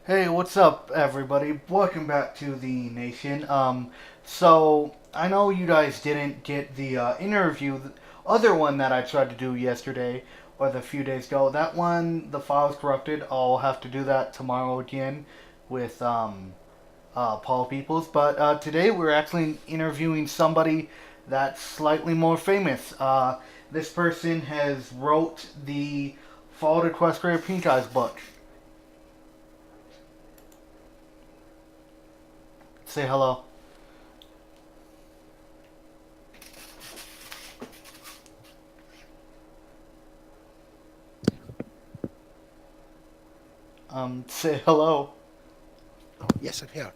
Hey, what's up, everybody? Welcome back to the nation. So I know you guys didn't get the interview, the other one that I tried to do yesterday or the few days ago. That one, the file's corrupted. I'll have to do that tomorrow again with Paul Peoples. But today we're actually interviewing somebody that's slightly more famous. This person has wrote the Fall to Equestria Pink Eyes book. Say hello. Say hello. Oh, yes, I'm here.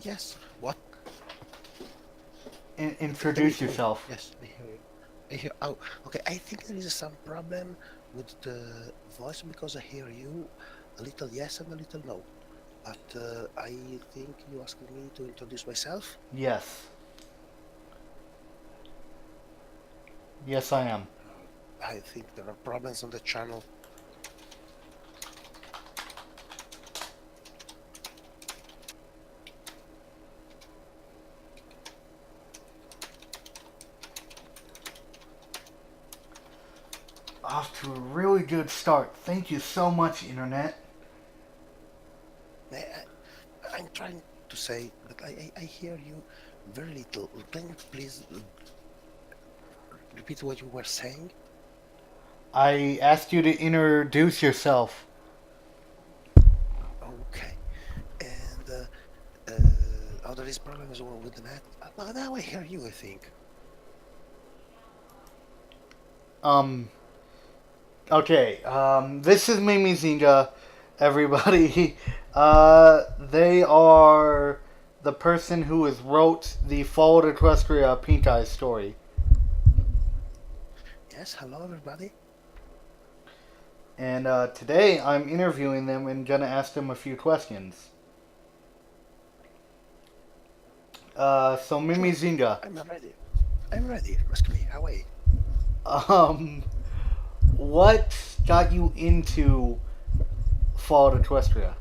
Yes. What? Tell me, Introduce tell me. yourself. Yes, I hear you. I hear. Oh, okay. I think there is some problem with the voice because I hear you a little yes and a little no. But I think you asking me to introduce myself. Yes. Yes, I am. I think there are problems on the channel. Off to a really good start. Thank you so much, Internet. I'm trying to say, but I hear you very little. Can you please repeat what you were saying? I asked you to introduce yourself. Okay. And oh, there is problem as well with the net. Now I hear you, I think. Um, okay. This is MimeZinga, everybody. They are the person who has wrote the Fall to Equestria Pink Eyes story. Yes, hello everybody. And today I'm interviewing them and gonna ask them a few questions. So Sure, MimeZinga. I'm ready. I'm ready. Ask me, how are you? Um, what got you into Fall to Equestria?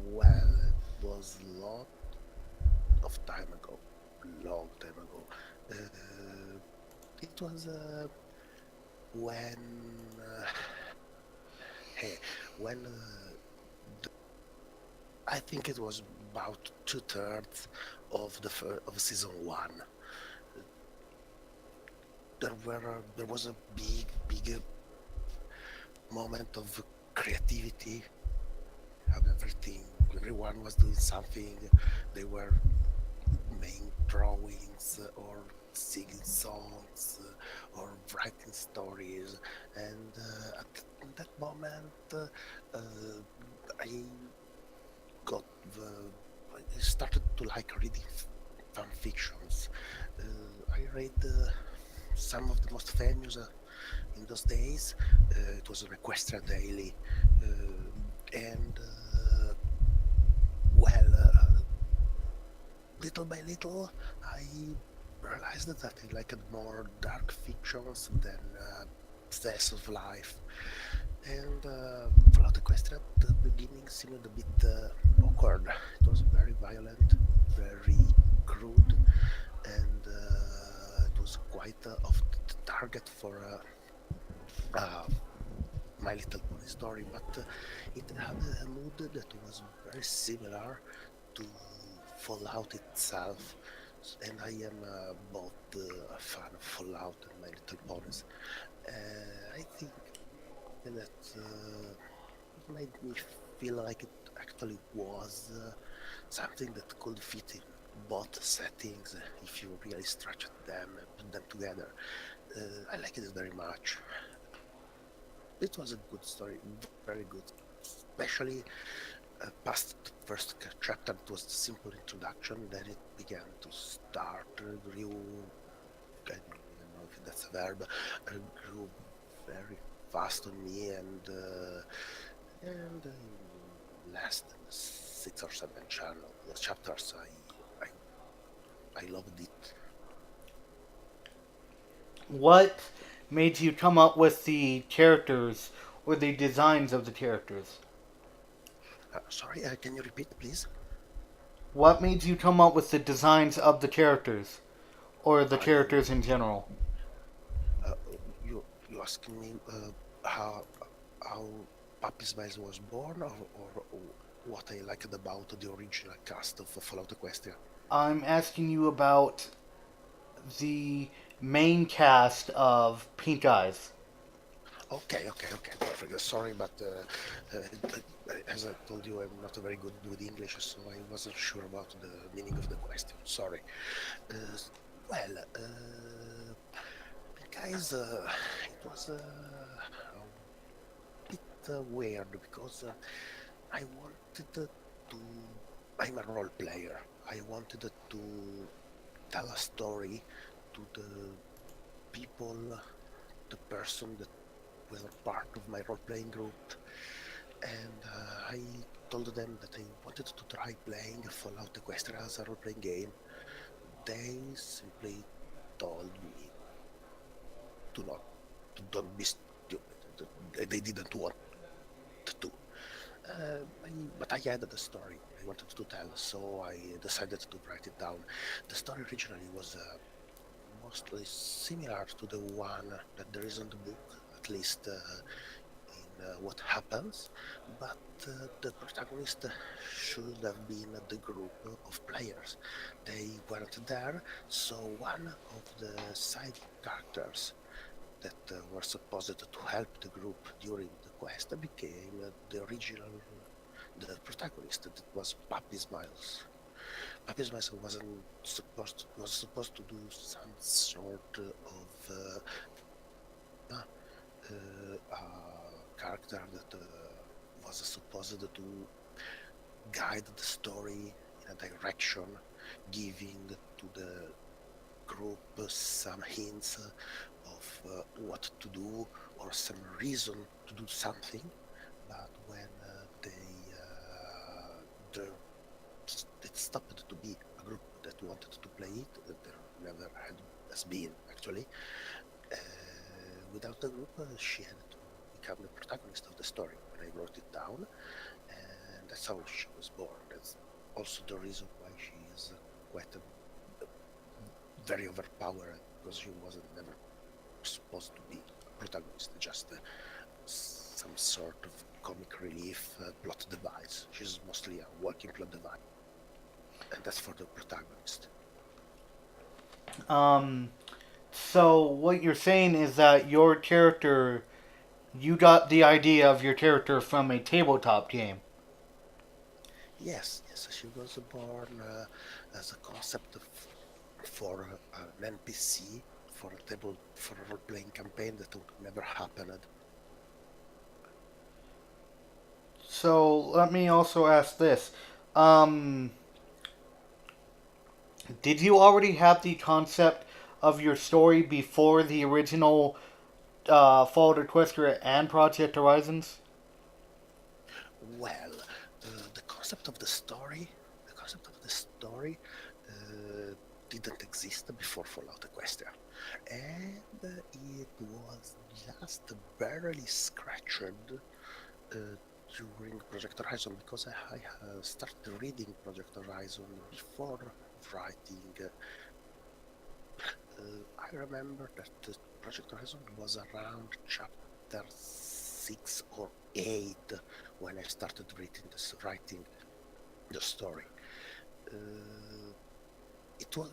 Well, it was a lot of time ago. Long time ago. It was when, hey, when I think it was about 2/3 of of season one. There was a big moment of creativity. Everything, everyone was doing something. They were making drawings or singing songs or writing stories. And at that moment, I got the. I started to like reading fan fictions. I read some of the most famous in those days. It was an Equestria Daily, and well, little by little, I realized that I liked more dark fictions than slice of life. And Fallout Equestria at the beginning seemed a bit awkward. It was very violent, very crude, and it was quite of the target for uh, My Little Pony story, but it had a mood that was very similar to Fallout itself, and I am both a fan of Fallout and My Little Ponies. I think that it made me feel like it actually was something that could fit in both settings if you really stretch them and put them together. I like it very much. It was a good story, very good, especially past the first chapter. It was a simple introduction, then it began to start, grew, I don't even know if that's a verb, grew very fast on me, and in less than 6 or 7 chapters, I loved it. What made you come up with the characters or the designs of the characters? Sorry, can you repeat, please? What made you come up with the designs of the characters, or the I characters in general? uh, you asking me how Puppy Smiles was born, or what I liked about the original cast of Fallout Equestria? I'm asking you about the main cast of Pink Eyes. Okay, perfect. Sorry, but as I told you, I'm not very good with English, so I wasn't sure about the meaning of the question. Sorry. Uh, well, guys, it was a bit weird because I wanted to. I'm a role player. I wanted to tell a story to the people, the person that were part of my role playing group, and I told them that I wanted to try playing Fallout Equestria as a role playing game. They simply told me to not, to don't be stupid. They didn't want to. But I had the story I wanted to tell, so I decided to write it down. The story originally was mostly similar to the one that there is in the book, at least in what happens, but the protagonist should have been the group of players. They weren't there, so one of the side characters that were supposed to help the group during the quest became the original, the protagonist. That was Puppy Smiles. Puppy Smiles was supposed to do some sort of character that was supposed to guide the story in a direction, giving to the group some hints of what to do or some reason to do something. But when the, it stopped to be a group that wanted to play it, there never has been actually. Without the group, she had to become the protagonist of the story when I wrote it down, and that's how she was born. That's also the reason why she is quite very overpowered, because she wasn't never supposed to be a protagonist, just some sort of comic relief plot device. She's mostly a working plot device, and that's for the protagonist. Um, so what you're saying is that your character, you got the idea of your character from a tabletop game. Yes, she was born as a concept for an NPC for a role playing campaign that would never happened. So let me also ask this. Um, did you already have the concept of your story before the original Fallout Equestria and Project Horizons? Well, the concept of the concept of the story uh, didn't exist before Fallout Equestria, and it was just barely scratched during Project Horizon, because I started reading Project Horizon before writing. I remember that Project Horizon was around chapter 6 or 8 when I started writing the story. Uh, it was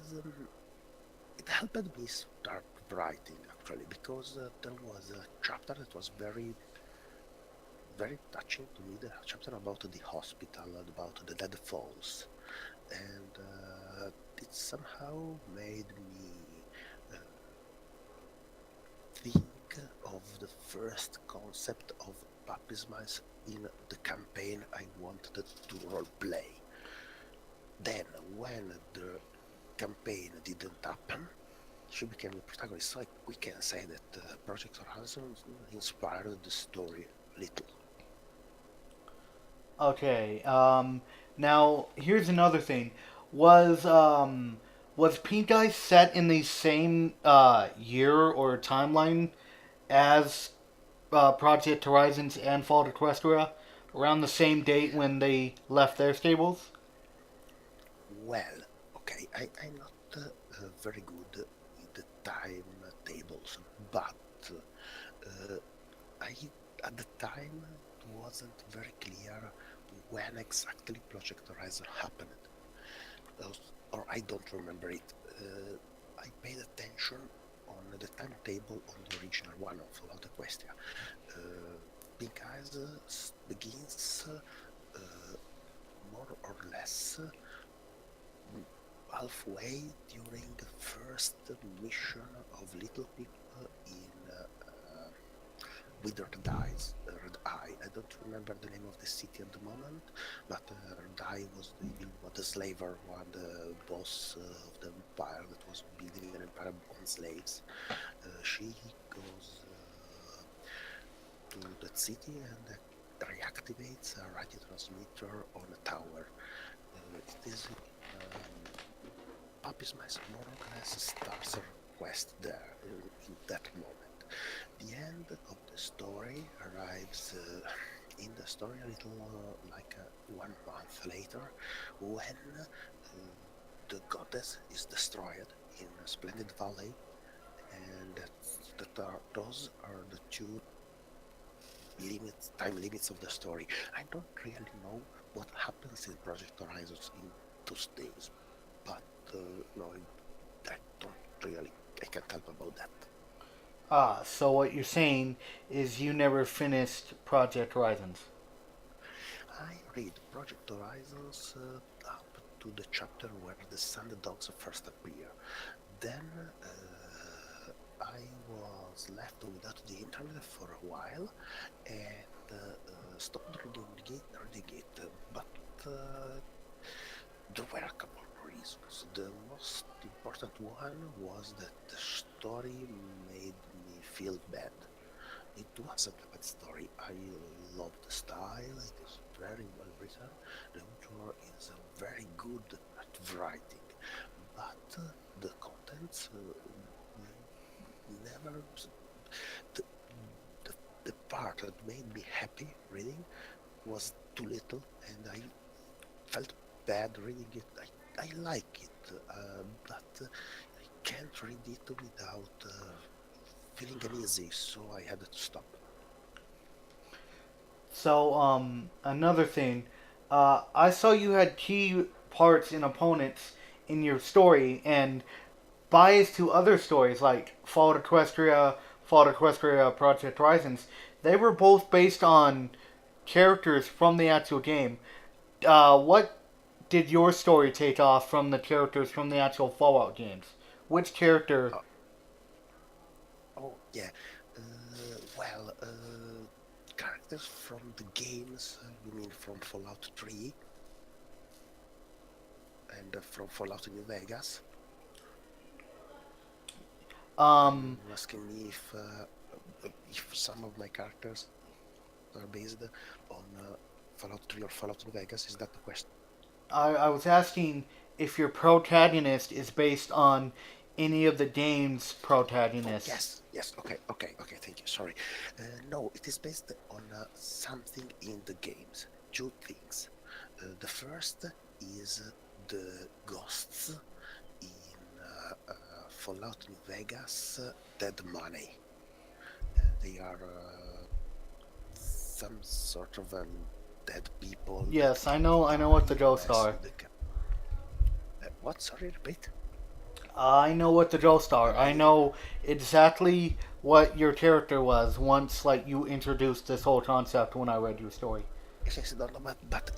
it helped me start writing actually, because there was a chapter that was very touching to me. The chapter about the hospital, about the dead falls, and it somehow made me uh, think of the first concept of baptisms in the campaign I wanted to roleplay. Then, when the campaign didn't happen, she became the protagonist. So we can say that Project Horizon inspired the story a little. Okay. Now here's another thing. Was um, was Pink Eye set in the same year or timeline as Project Horizons and Fallout Equestria? Around the same date when they left their stables? Well, okay, I'm not very good with the timetables, but uh, I at the time it wasn't very clear when exactly Project Horizon happened, uh, or I don't remember it. I paid attention on the timetable on the original one of Fallout Equestria, because begins more or less halfway during the first mission of Little People in Withered Eyes, Red Eye. I don't remember the name of the city at the moment, but Red Eye was the evil one, the slaver one, the boss of the empire that was building an empire on slaves. She goes to that city and reactivates a radio transmitter on a tower. It is Puppy's Mice more or less starts a quest there in that moment. The end of the story arrives in the story a little 1 month later, when the goddess is destroyed in a Splendid Valley, and those are the two time limits of the story. I don't really know what happens in Project Horizons in those days, but no, I don't really. I can't help about that. Ah, so what you're saying is you never finished Project Horizons. I read Project Horizons up to the chapter where the Sand Dogs first appear. Then I was left without the internet for a while and stopped reading it. But there were a couple of reasons. The most important one was that the story made me feel bad. It wasn't a bad story. I love the style. It is very well written. The author is very good at writing, but the contents never. The, the part that made me happy reading was too little, and I felt bad reading it. I like it, but I can't read it without feeling uneasy, so I had to stop. So, another thing, I saw you had key parts and opponents in your story, and bias to other stories like Fallout Equestria, Project Horizons. They were both based on characters from the actual game. What did your story take off from the characters from the actual Fallout games? Which character? Uh, oh, yeah. Characters from the games, you mean from Fallout 3 and from Fallout New Vegas? Um, You're asking me if some of my characters are based on Fallout 3 or Fallout New Vegas. Is that the question? I was asking if your protagonist is based on any of the game's Oh, protagonists. yes. Okay. Thank you. Sorry. No, it is based on something in the games. Two things. The first is the ghosts in Fallout New Vegas, Dead Money. They are some sort of dead people that Yes, I cannot know. I know what the die ghosts unless are. they can. What? Sorry, repeat. I know what the ghosts are. I I know exactly what your character was once, like you introduced this whole concept when I read your story. Yes, no, no, but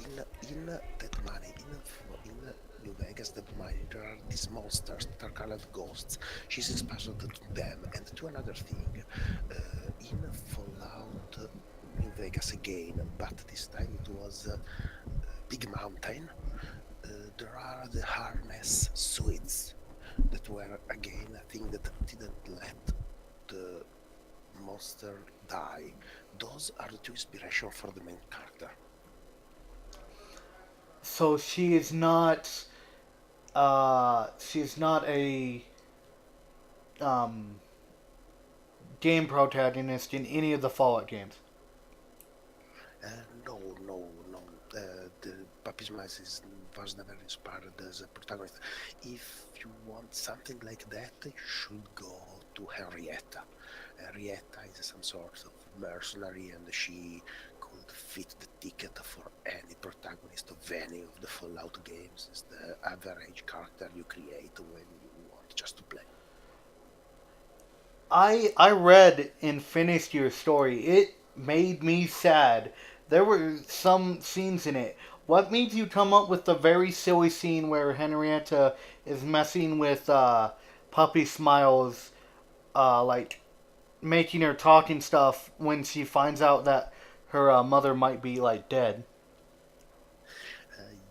in Dead Money, in New Vegas, Dead Money, there are these monsters that are called ghosts. She's special to them. And to another thing, in Fallout New Vegas again, but this time it was Big Mountain. There are the harness suits that were again a thing that didn't let the monster die. Those are the two inspiration for the main character. So she is not. She's not a um, game protagonist in any of the Fallout games. No, No, no, no. The Puppy's Mice was never inspired as a protagonist. If you want something like that, you should go to Henrietta. Henrietta is some sort of mercenary, and she could fit the ticket for any protagonist of any of the Fallout games. It's the average character you create when you want just to play. I read and finished your story. It made me sad. There were some scenes in it. What made you come up with the very silly scene where Henrietta is messing with Puppy Smiles, like making her talk and stuff when she finds out that her mother might be like dead?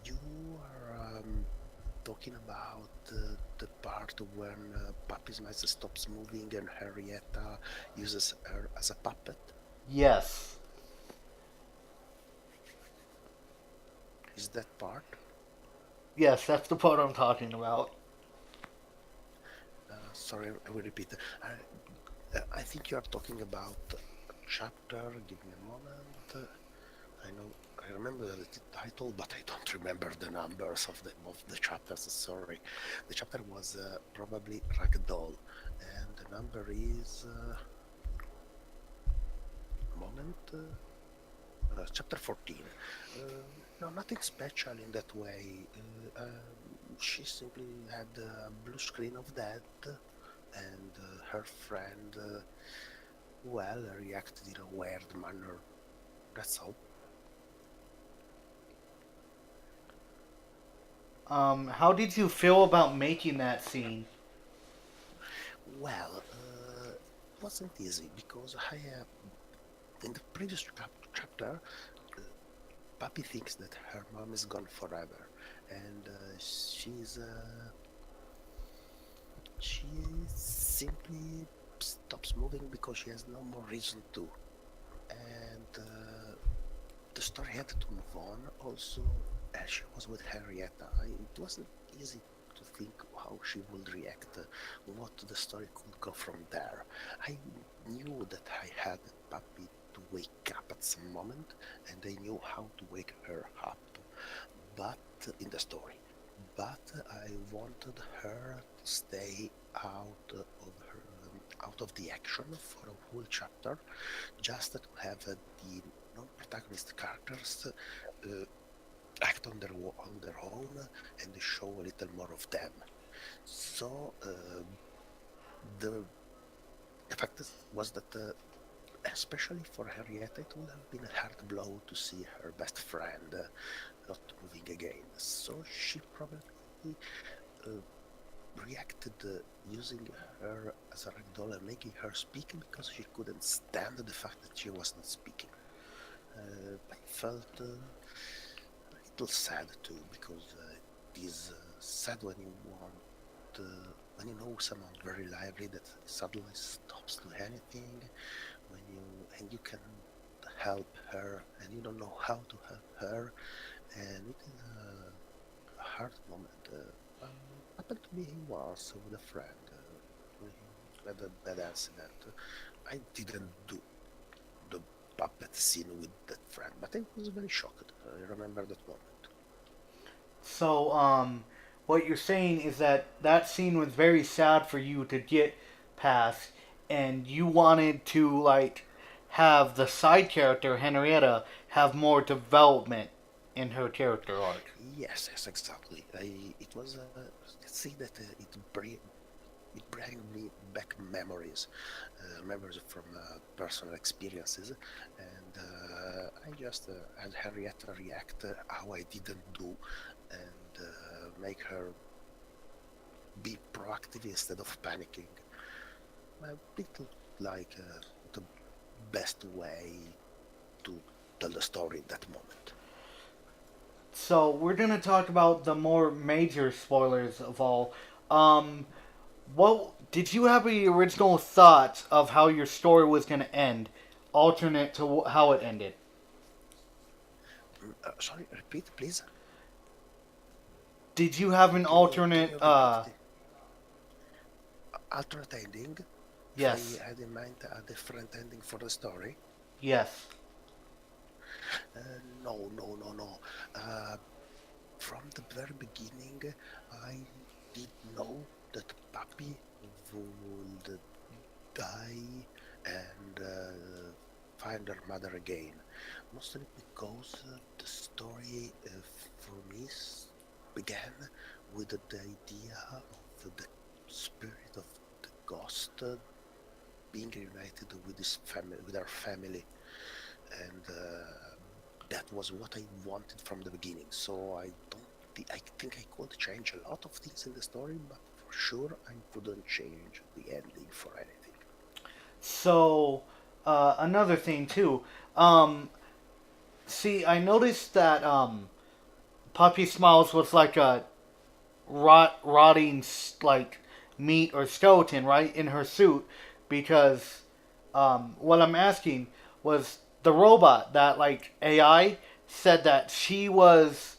You are talking about the part when Puppy's Mice stops moving and Henrietta uses her as a puppet. Yes, Is that part? yes, that's the part I'm talking about. Sorry, I will repeat. I think you are talking about a chapter. Give me a moment. I know. I remember the title, but I don't remember the numbers of the chapters. Sorry, the chapter was probably Ragdoll, and the number is moment. Chapter 14. Uh, no, nothing special in that way. She simply had a blue screen of that, and her friend, well, reacted in a weird manner. That's all. How did you feel about making that scene? Well, it wasn't easy because in the previous chapter, uh, Papi thinks that her mom is gone forever, and she simply stops moving because she has no more reason to, and the story had to move on. Also, as she was with Henrietta, it wasn't easy to think how she would react, what the story could go from there. I knew that I had Puppy to wake up at some moment, and I knew how to wake her up, but in the story. But I wanted her to stay out of the action for a whole chapter, just to have the non-protagonist characters act on their own and show a little more of them. So the the fact was that, especially for Henrietta, it would have been a hard blow to see her best friend not moving again. So she probably uh, reacted using her as a ragdoll and making her speak because she couldn't stand the fact that she was not speaking. I felt a little sad too because it is sad when you want when you know someone very lively that suddenly stops to anything when you and you can help her and you don't know how to help her, and it is a hard moment. Happened to me once with a friend. We had a bad accident. I didn't do the puppet scene with that friend, but I was very shocked. I remember that moment. So, what you're saying is that that scene was very sad for you to get past, and you wanted to like have the side character Henrietta have more development in her character arc. Yes, yes, exactly. It was let's say that it bring me back memories, memories from personal experiences, and I just had Henrietta react how I didn't do, and make her be proactive instead of panicking. It looked like the best way to tell the story in that moment. So we're gonna talk about the more major spoilers of all. Um, what did you have any original thoughts of how your story was gonna end, alternate to how it ended? Sorry, repeat, please. Did you have an Can alternate? you repeat the alternate ending? If I Yes, had in mind a different ending for the story? yes. Uh, No, no, no, no. Uh, from the very beginning, I did know that Puppy would die and find her mother again. Mostly because the story for me began with the idea of the spirit of the ghost being reunited with his family, with our family, and that was what I wanted from the beginning. So I don't. I think I could change a lot of things in the story, but for sure I wouldn't change the ending for anything. So, another thing too. Um, See, I noticed that Puppy Smiles was like a rotting like meat or skeleton, right, in her suit, because what I'm asking was the robot that like AI said that she was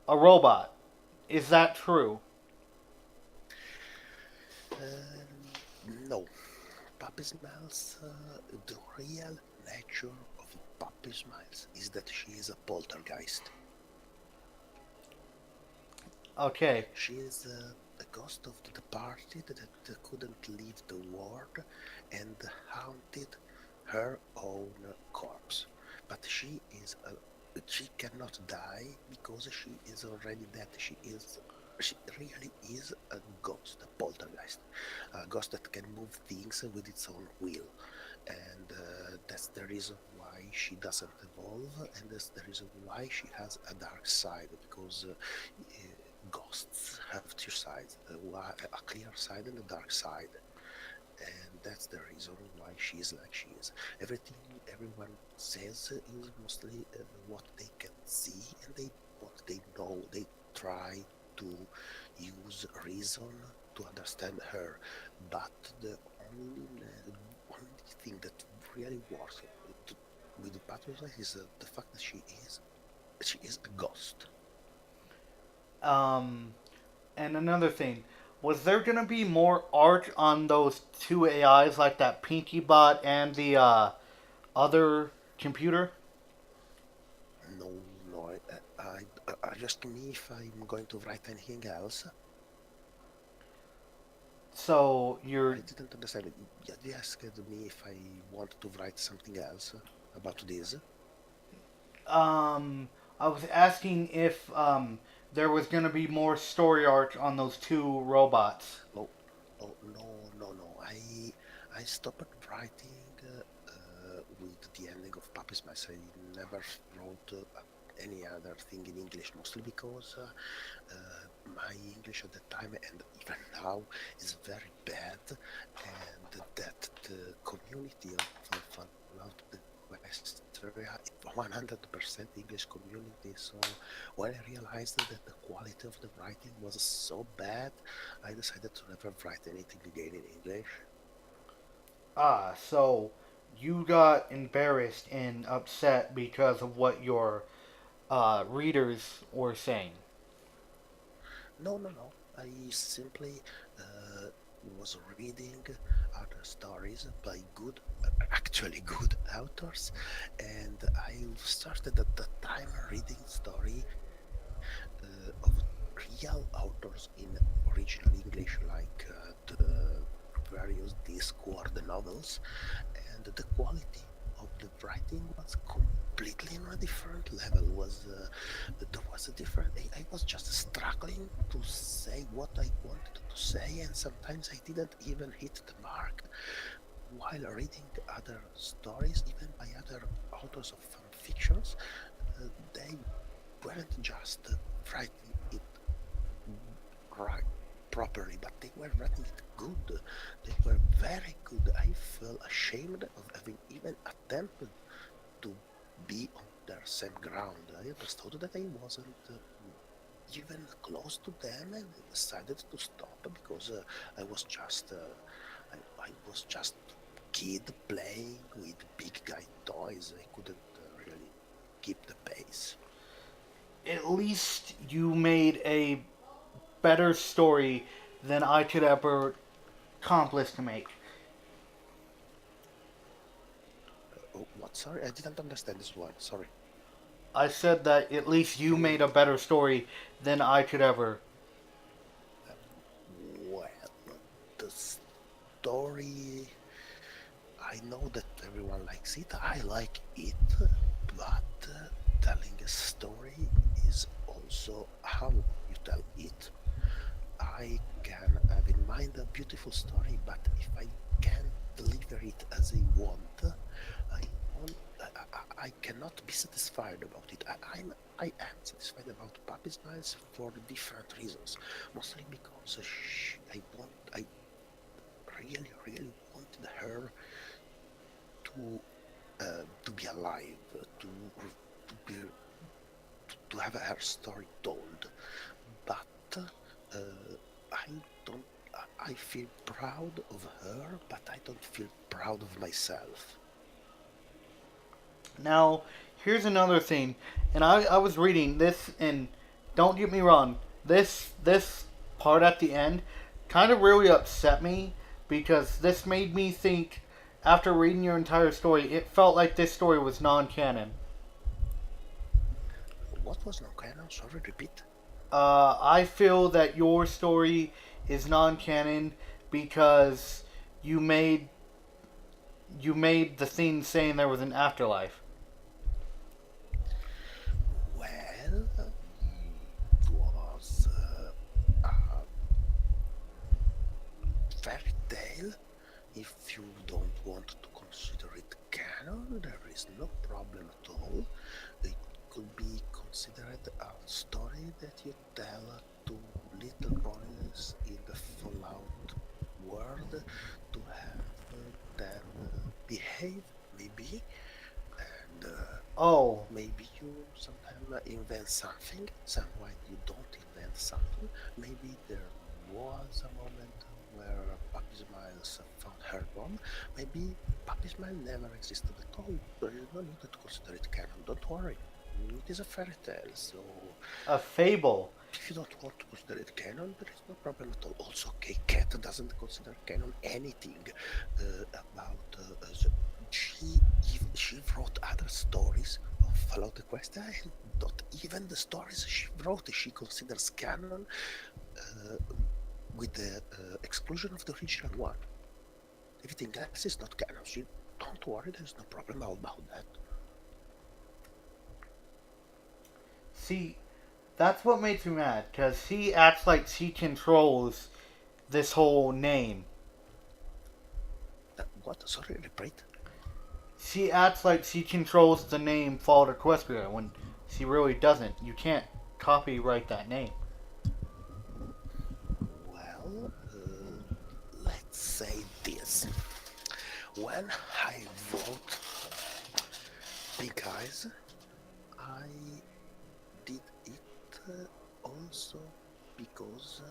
a robot. Is that true? No, Puppy Smiles, the real nature of Puppy Smiles is that she is a poltergeist. Okay. She is a ghost of the departed that couldn't leave the world and haunted her own corpse. But she cannot die because she is already dead. She really is a ghost, a poltergeist, a ghost that can move things with its own will, and that's the reason why she doesn't evolve, and that's the reason why she has a dark side, because ghosts have two sides, a clear side and a dark side, and that's the reason why she is like she is. Everything everyone says is mostly what they can see and what they know. They try to use reason to understand her, but the only thing that really works with the Patricia is the fact that she is a ghost. Um, and another thing, was there gonna be more art on those two AIs, like that Pinky Bot and the other computer? No, no, I just me if I'm going to write anything else. So I you're didn't understand it. You asked me if I want to write something else about this. Um, I was asking if there was going to be more story arc on those two robots. Oh, oh no, no, no. I stopped writing with the ending of Puppy's Mess. I never wrote any other thing in English, mostly because my English at the time and even now is very bad, and that the community of Fallout the Westeria is 100% English community. So when I realized that the quality of the writing was so bad, I decided to never write anything again in English. Ah, so you got embarrassed and upset because of what your readers were saying. No, no, no. I simply was reading other stories by actually good authors, and I started at the time reading story of real authors in original English, like the various Discworld novels, and the quality of the writing was completely on a different level. There was a different. I was just struggling to say what I wanted to say, and sometimes I didn't even hit the mark while reading other stories, even by other authors of fan fictions. They weren't just writing it right properly, but they were writing it good. They were very good. I felt ashamed of having even attempted to be on their same ground. I understood that I wasn't even close to them, and I decided to stop because I was just I was just kid playing with big guy toys. I couldn't really keep the pace. At least you made a better story than I could ever accomplish to make. Oh, what? Sorry, I didn't understand this one. Sorry. I said that at least you You made a better story than I could ever. well, the story. I know that everyone likes it. I like it, but telling a story is also how you tell it. I can have in mind a beautiful story, but if I can't deliver it as I want, I want. I cannot be satisfied about it. I am satisfied about Puppy Smiles for different reasons. Mostly because I really, really wanted her to be alive, to be to have her story told. But I don't. I feel proud of her, but I don't feel proud of myself. Now, here's another thing, and I was reading this, and don't get me wrong, this part at the end kind of really upset me because this made me think. After reading your entire story, it felt like this story was non-canon. What was no canon? Sorry, repeat. I feel that your story is non-canon because you made you made the thing saying there was an afterlife. Well, it was a fairy tale. If you don't want to consider it canon, there is no problem at all. It could be considered a story that you tell to little boys in the Fallout world to have them behave, maybe, and Oh, maybe you sometimes invent something, somewhere you don't invent something. Maybe there was a moment where Puppy Smiles found her bomb. Maybe Puppy Smile never existed at all. There is no need to consider it canon. Don't worry. It is a fairy tale, so a fable. if you don't want to consider it canon, there is no problem at all. Also, Cat doesn't consider canon anything about. She wrote other stories of Fallout Quest, and not even the stories she wrote she considers canon, uh, with the exclusion of the original one. Everything else is not canon. So don't worry, there's no problem about that. See, that's what makes me mad because she acts like she controls this whole name. What? Sorry, repeat. She acts like she controls the name Fallout Equestria when she really doesn't. You can't copyright that name. Well, let's say this. When I wrote Pink Eyes, I did it also because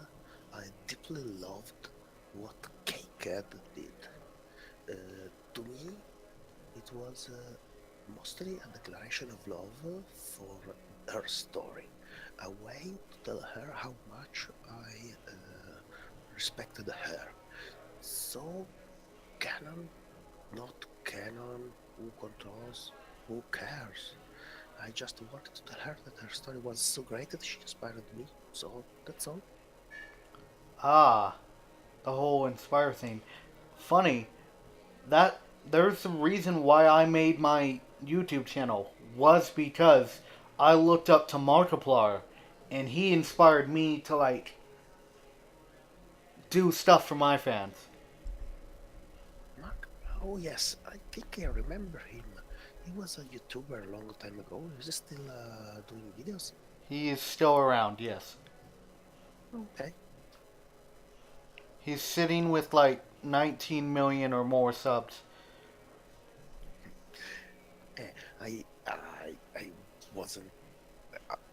I deeply loved what K-Cat did. To me, it was mostly a declaration of love for her story, a way to tell her how much I respected her. So, canon, not canon, who controls, who cares? I just wanted to tell her that her story was so great that she inspired me. So that's all. Ah, the whole Inspire thing. Funny, that there's a reason why I made my YouTube channel was because I looked up to Markiplier and he inspired me to like do stuff for my fans. Mark? Oh yes, I think I remember him. He was a YouTuber a long time ago. Is he still doing videos? He is still around, yes. Okay. He's sitting with like 19 million or more subs. Eh, I wasn't,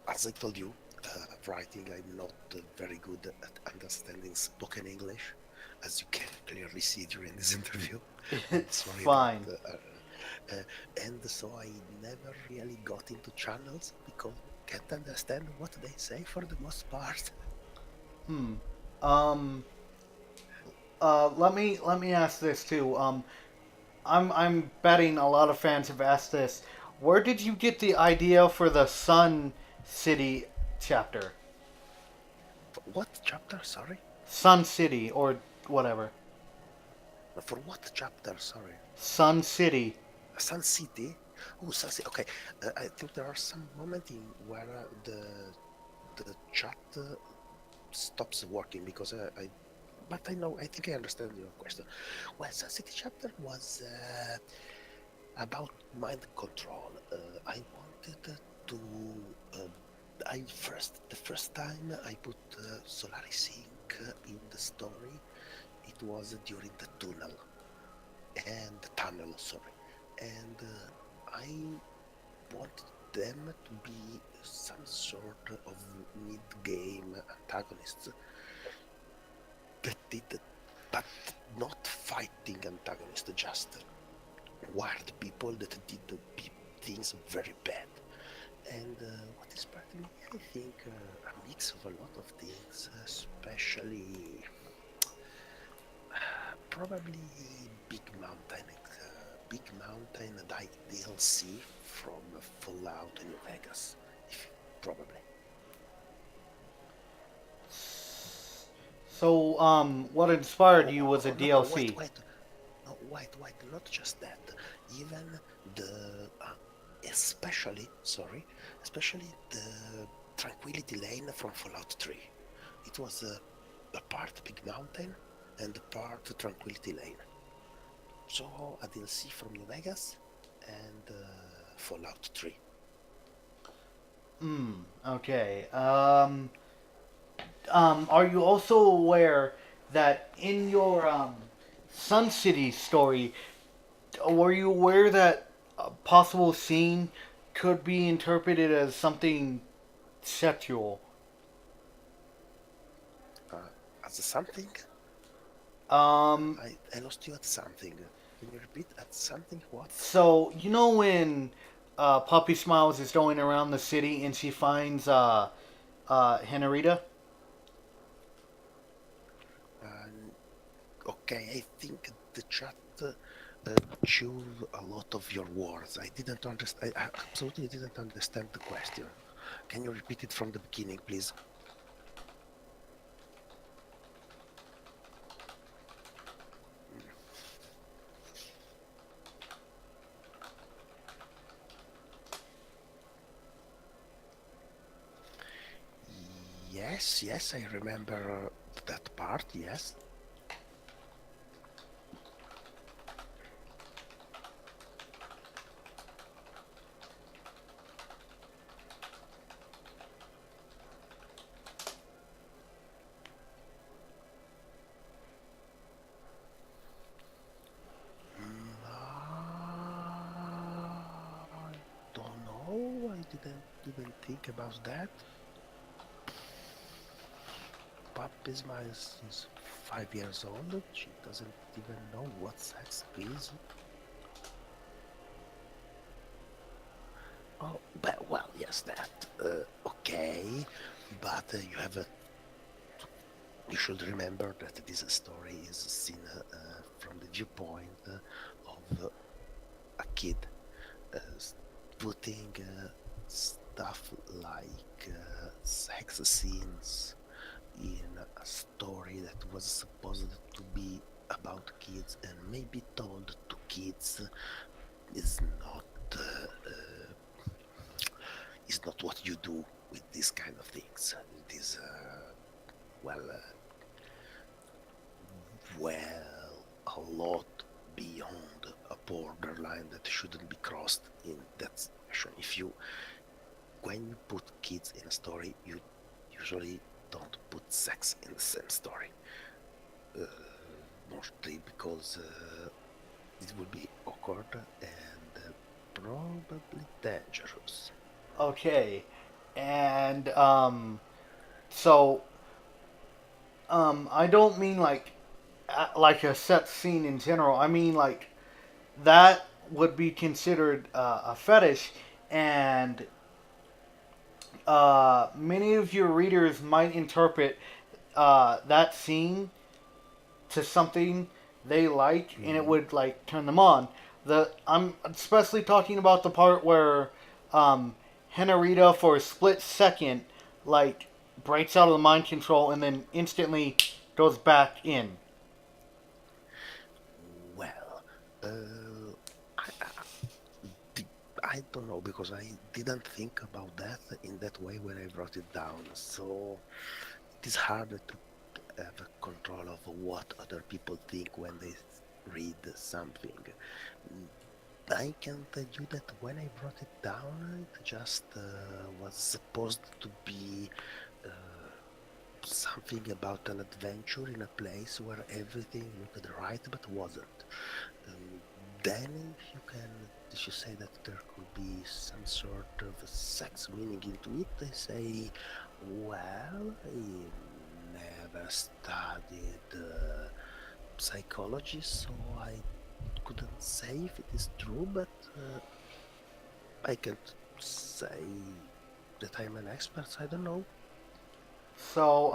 as I told you, writing. I'm not very good at understanding spoken English, as you can clearly see during this interview. I'm It's sorry about fine. uh, and so I never really got into channels because I can't understand what they say for the most part. Hmm. Um. Let me ask this too. I'm betting a lot of fans have asked this. Where did you get the idea for the Sun City chapter? What chapter? Sorry. Sun City or whatever. For what chapter? Sorry. Sun City. Sun City. Oh, Sun City. Okay. I think there are some moments in where the chat stops working because I. But I know. I think I understand your question. Well, Sun City chapter was about mind control. I wanted to. Uh, the first time I put Solaris Inc. In the story, it was during the tunnel, sorry, and I wanted them to be some sort of mid-game antagonists that did, but not fighting antagonists, just wild people that did things very bad. And what inspired me, I think, a mix of a lot of things, especially probably Big Mountain, DLC from Fallout New Vegas, probably. So, what inspired you was a Oh, no, DLC. wait, not just that. Even the, especially the Tranquility Lane from Fallout 3. It was a part Big Mountain and a part Tranquility Lane. So a DLC from New Vegas and Fallout 3. Okay. Are you also aware that in your Sun City story, were you aware that a possible scene could be interpreted as something sexual? Uh, as something, Um, I lost you at something. Can you repeat at something? What? so you know when Poppy Smiles is going around the city and she finds Henrietta? Okay, I think the chat chewed a lot of your words. I didn't understand. I absolutely didn't understand the question. Can you repeat it from the beginning, please? Yes, I remember that part. Yes. I don't know. I didn't even think about that. Puppy Smiles is 5 years old. She doesn't even know what sex is. Oh, but well, yes, that okay, but you should remember that this story is seen from the viewpoint of a kid, uh, putting stuff like sex scenes in a story that was supposed to be about kids and maybe told to kids is not uh, uh, is not what you do with these kind of things. It is well, a lot beyond a borderline that shouldn't be crossed in that situation. When you put kids in a story, you usually don't put sex in the same story. Uh, Mostly because it would be awkward and probably dangerous. Okay, and so I don't mean like a set scene in general. I mean like that would be considered a fetish, and many of your readers might interpret that scene to something they like, and it Mhm. would like turn them on. The I'm especially talking about the part where um, Henarita for a split second like breaks out of the mind control and then instantly goes back in. Well, uh, I, di- I don't know because I didn't think about that in that way when I wrote it down. So it is harder to have a control of what other people think when they read something. Mm, I can tell you that when I wrote it down, it just was supposed to be uh, something about an adventure in a place where everything looked right but wasn't. Um, then if you say that there could be some sort of sex meaning into it, I say, well, I never studied psychology, so I couldn't say if it is true, but I can't say that I'm an expert. I don't know. So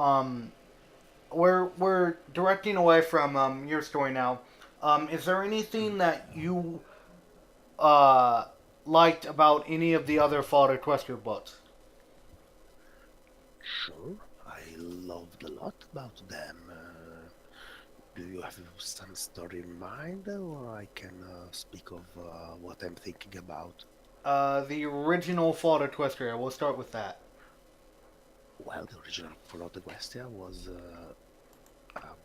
we're directing away from your story now. Is there Mm, anything that you uh, liked about any of the other Father Equestria books? sure, I loved a lot about them. Do you have some story in mind, or I can speak of what I'm thinking about? The original Father Equestria. We'll start with that. Well, the original Fallout Questia was a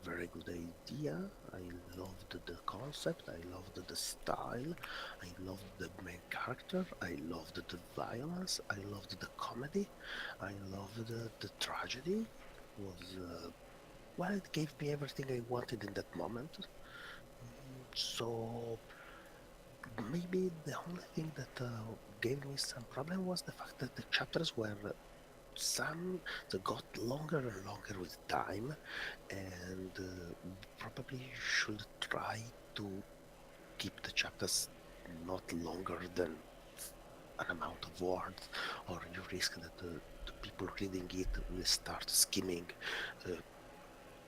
very good idea. I loved the concept, I loved the style, I loved the main character, I loved the violence, I loved the comedy, I loved the tragedy. It was, well, it gave me everything I wanted in that moment. So maybe the only thing that gave me some problem was the fact that the chapters were some that got longer and longer with time, and probably should try to keep the chapters not longer than an amount of words, or you risk that the people reading it will start skimming. Uh,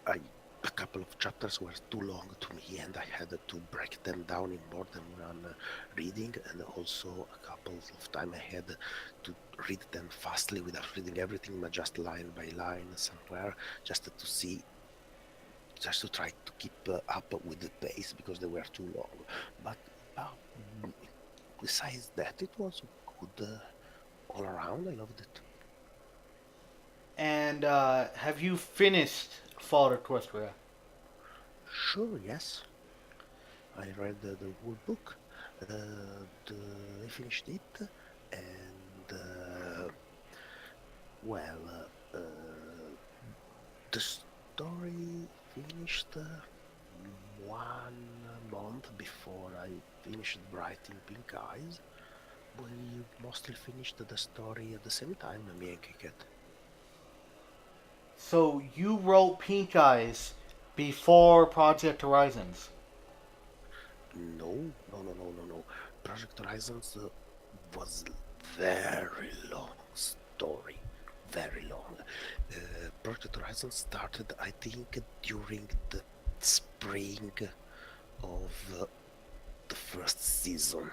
I A couple of chapters were too long to me, and I had to break them down in more than one reading, and also a couple of time I had to read them fastly without reading everything, but just line by line somewhere, just to see, just to try to keep up with the pace because they were too long. But uh, besides that, it was good all around. I loved it. And have you finished Father Equestria? Sure, yes. I read the whole book. I finished it, and well, the story finished 1 month before I finished writing Pink Eyes. We mostly finished the story at the same time, me and Kiket. So you wrote Pink Eyes before Project Horizons. No, no, no, no, no, no. Project Horizons was very long story, very long. Project Horizon started, I think, during the spring of the first season,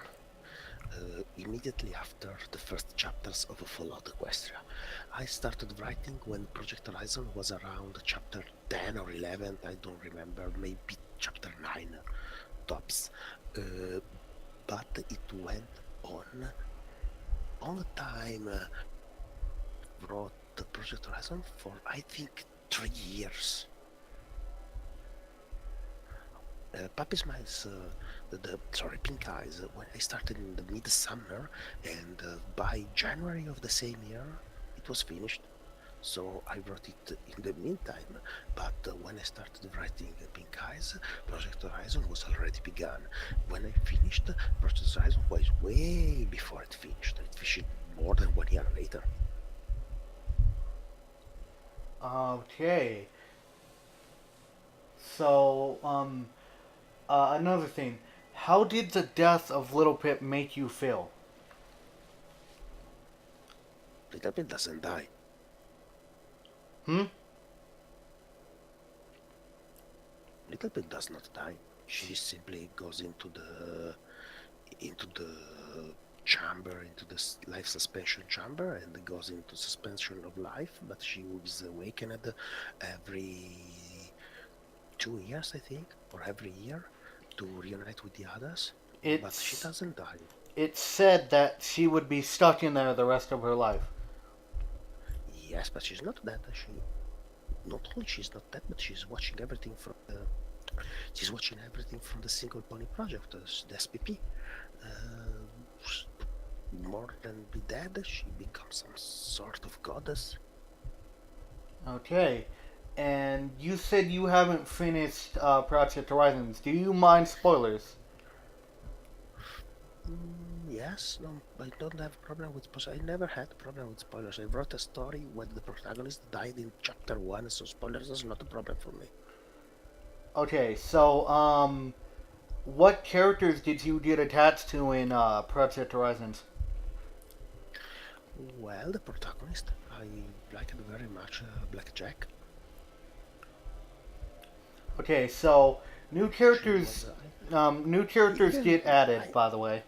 immediately after the first chapters of Fallout Equestria. I started writing when Project Horizon was around chapter 10 or 11, I don't remember, maybe chapter 9 tops. Uh, but it went on all the time. Wrote the Project Horizon for I think 3 years. Puppy Smiles, sorry, Pink Eyes, when I started in the midsummer, and by January of the same year, it was finished. So I wrote it in the meantime, but when I started writing Pink Eyes, Project Horizon was already begun. When I finished, Project Horizon was way before it finished. It finished more than 1 year later. Okay. So another thing. How did the death of Little Pip make you feel? Little Bit doesn't die. Hmm. Little Bit does not die. She simply goes into the into the chamber, into the life suspension chamber, and goes into suspension of life. But she was awakened every 2 years, I think, or every year to reunite with the others. But she It's doesn't die. it's said that she would be stuck in there the rest of her life. Yes, but she's not dead. She not only she's not dead, but she's watching everything from the Single Pony Project, the SPP. More than be dead, she becomes some sort of goddess. Okay. And you said you haven't finished Project Horizons. Do you mind spoilers? Yes, no, I don't have problem with spoilers. I never had a problem with spoilers. I wrote a story when the protagonist died in chapter 1, so spoilers is not a problem for me. Okay, so what characters did you get attached to in Project Horizons? Well, the protagonist, I liked very much Blackjack. Okay, so new She was, characters, new characters even get added. I By the way,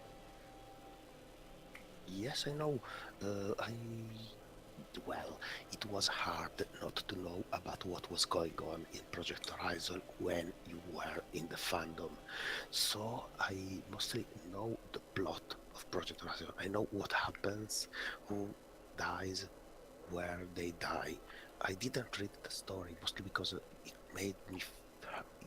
yes, I know. I well, it was hard not to know about what was going on in Project Horizon when you were in the fandom. So I mostly know the plot of Project Horizon. I know what happens, who dies, where they die. I didn't read the story mostly because it made me.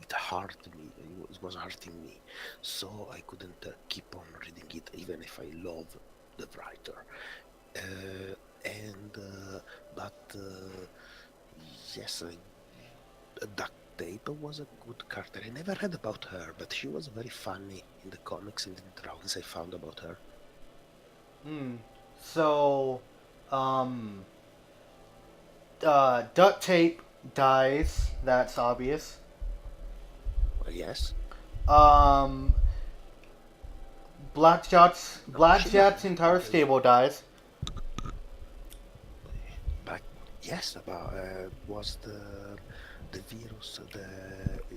It hurt me. It was hurting me, so I couldn't keep on reading it, even if I love the writer. Uh, and but yes, Duct Tape was a good character. I never read about her, but she was very funny in the comics and in the drawings I found about her. hmm. So, um, duct tape dies. That's obvious. Yes, Um, no, she Blackjack's dies. entire Okay, stable dies. but yes, about was the virus, the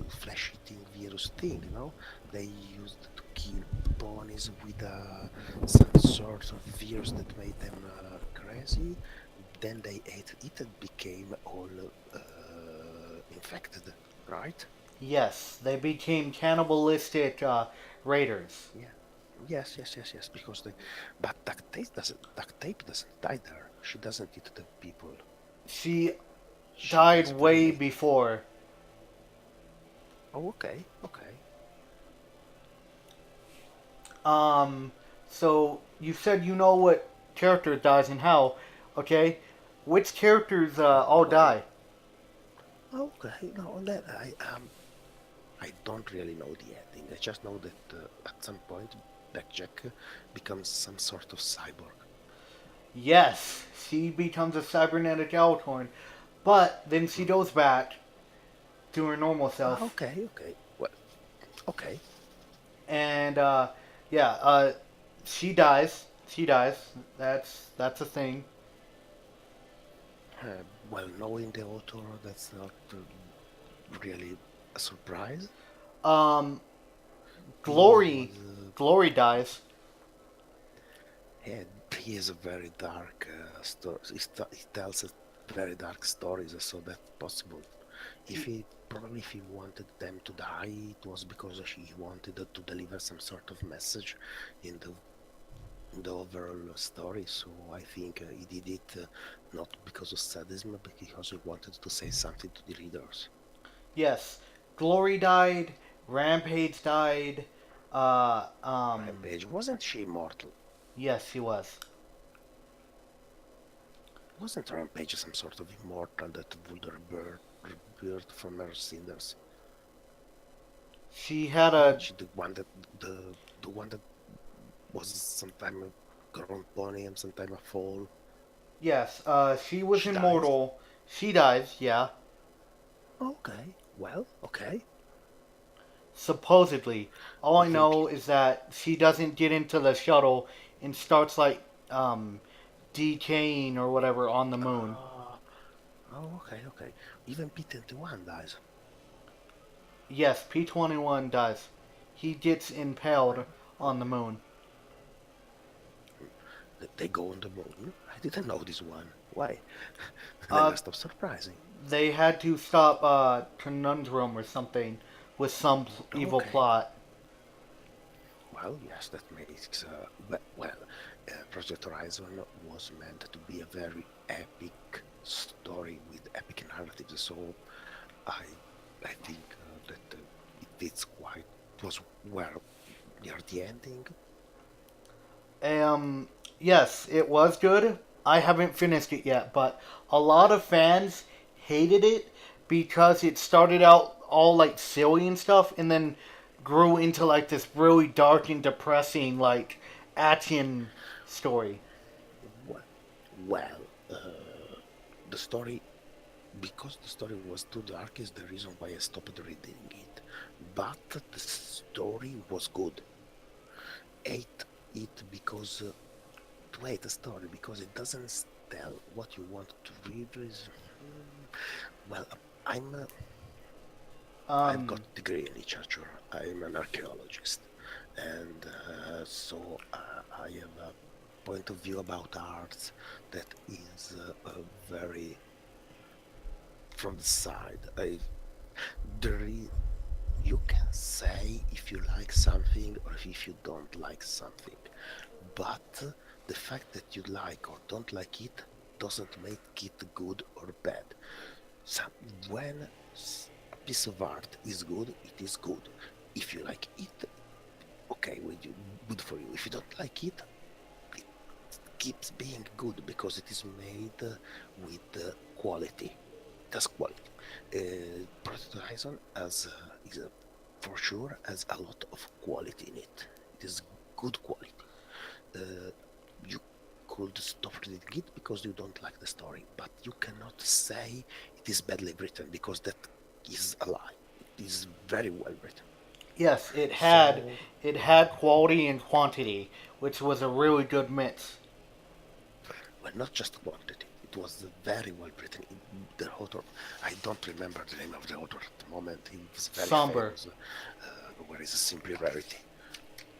flesh-eating virus thing. You know, they used to kill ponies with some sort of virus that made them crazy. Then they ate it and became all infected, right? Yes, they became cannibalistic raiders. Yeah. Yes. Because but duct tape doesn't die there. She doesn't eat the people. She She died dies very way late. before. Oh, okay. Um, so you said you know what character dies and how. Okay, which characters all Well, die? okay. No, on that I don't really know the ending. I just know that at some point Blackjack becomes some sort of cyborg. Yes, she becomes a cybernetic Altorn, but then she Mm. goes back to her normal self, Okay. Well, okay. and yeah, she dies. She dies. That's a thing. Well, knowing the author, that's not really a surprise. Um, He was, Glory, Glory dies. yeah, he is a very dark story. He tells very dark stories, so that's possible. If he wanted them to die, it was because he wanted to deliver some sort of message in the overall story. So I think he did it not because of sadism, but because he wanted to say something to the readers. Yes, Glory died. Rampage died. Uh, um, Rampage, wasn't she immortal? yes, she was. Wasn't Rampage some sort of immortal that would rebirth from her cinders? She had Wasn't a she the one that was sometime a grown pony and sometime a foal? yes. She was She dies. immortal. She dies. Yeah, Okay, well, okay. supposedly. All You I think? know is that she doesn't get into the shuttle and starts like um decaying or whatever on the moon. Uh, okay. Even P-21 dies. Yes, P-21 dies. He gets impaled on the moon. They go on the moon? I didn't know this one. Why? Uh, Never stop surprising. they had to stop Conundrum or something with some evil Okay. plot. Well, yes, that makes Project Horizon was meant to be a very epic story with epic narratives. So I I think that it fits quite. It was well near the ending. Um, yes, it was good. I haven't finished it yet, but a lot of fans hated it because it started out all like silly and stuff, and then grew into like this really dark and depressing like action story. Well, well, the story because the story was too dark is the reason why I stopped reading it. But the story was good. Ate it because to hate a story because it doesn't tell what you want to read is well I'm I've got Um, a degree in literature. I'm an archaeologist, and I have a point of view about art that is very from the side. There is, you can say if you like something or if you don't like something, but the fact that you like or don't like it doesn't make it good or bad. So when a piece of art is good, it is good. If you like it, okay, with you, good for you. If you don't like it keeps being good because it is made with quality. It has quality. Project Horizon for sure has a lot of quality in it. It is good quality. Uh, you could stop reading it because you don't like the story, but you cannot say it is badly written because that is a lie. It is very well written. yes, So, it had quality and quantity, which was a really good mix. well, not just quantity. It was very well written. The author, I don't remember the name of the author at the moment. He was very Somber. famous. Where is Simply Rarity?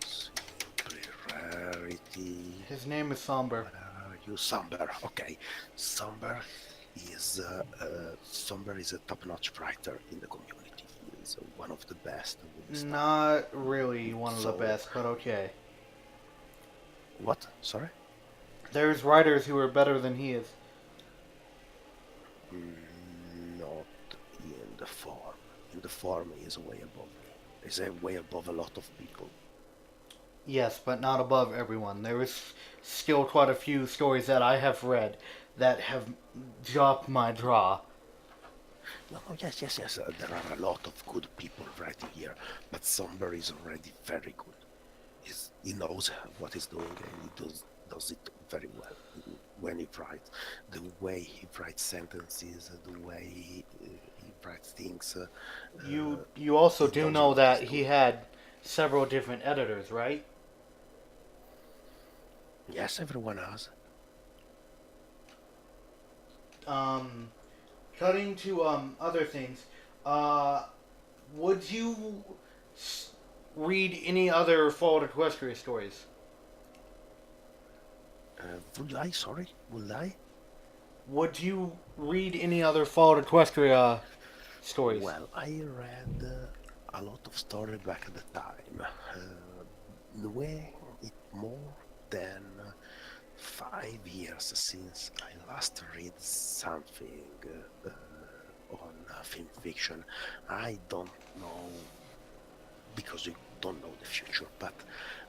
Simply Rarity. His name is Somber. Where are you? Somber. Okay, Somber Somber is a top-notch writer in the community. He is one of the best with the stuff. Not really one of the So best, but okay. what? Sorry. There's writers who are better than he is. Not in the form. In the form, he is way above me. He's way above a lot of people. Yes, but not above everyone. There is still quite a few stories that I have read that have dropped my jaw. No, no, yes, yes, yes. There are a lot of good people writing here, but Somber is already very good. He knows what he's doing and he does it very well when he writes. The way he writes sentences, the way he writes things, You also he do knows know what that he's he doing. had several different editors, right? Yes, everyone has. Um, Cutting to other things. Uh, would you read any other Fallout Equestria stories? Would I? Sorry, would I? Would you read any other Fallout Equestria stories? Well, I read a lot of story back at the time. Way it more than 5 years since I last read something on film fiction. I don't know because you don't know the future, but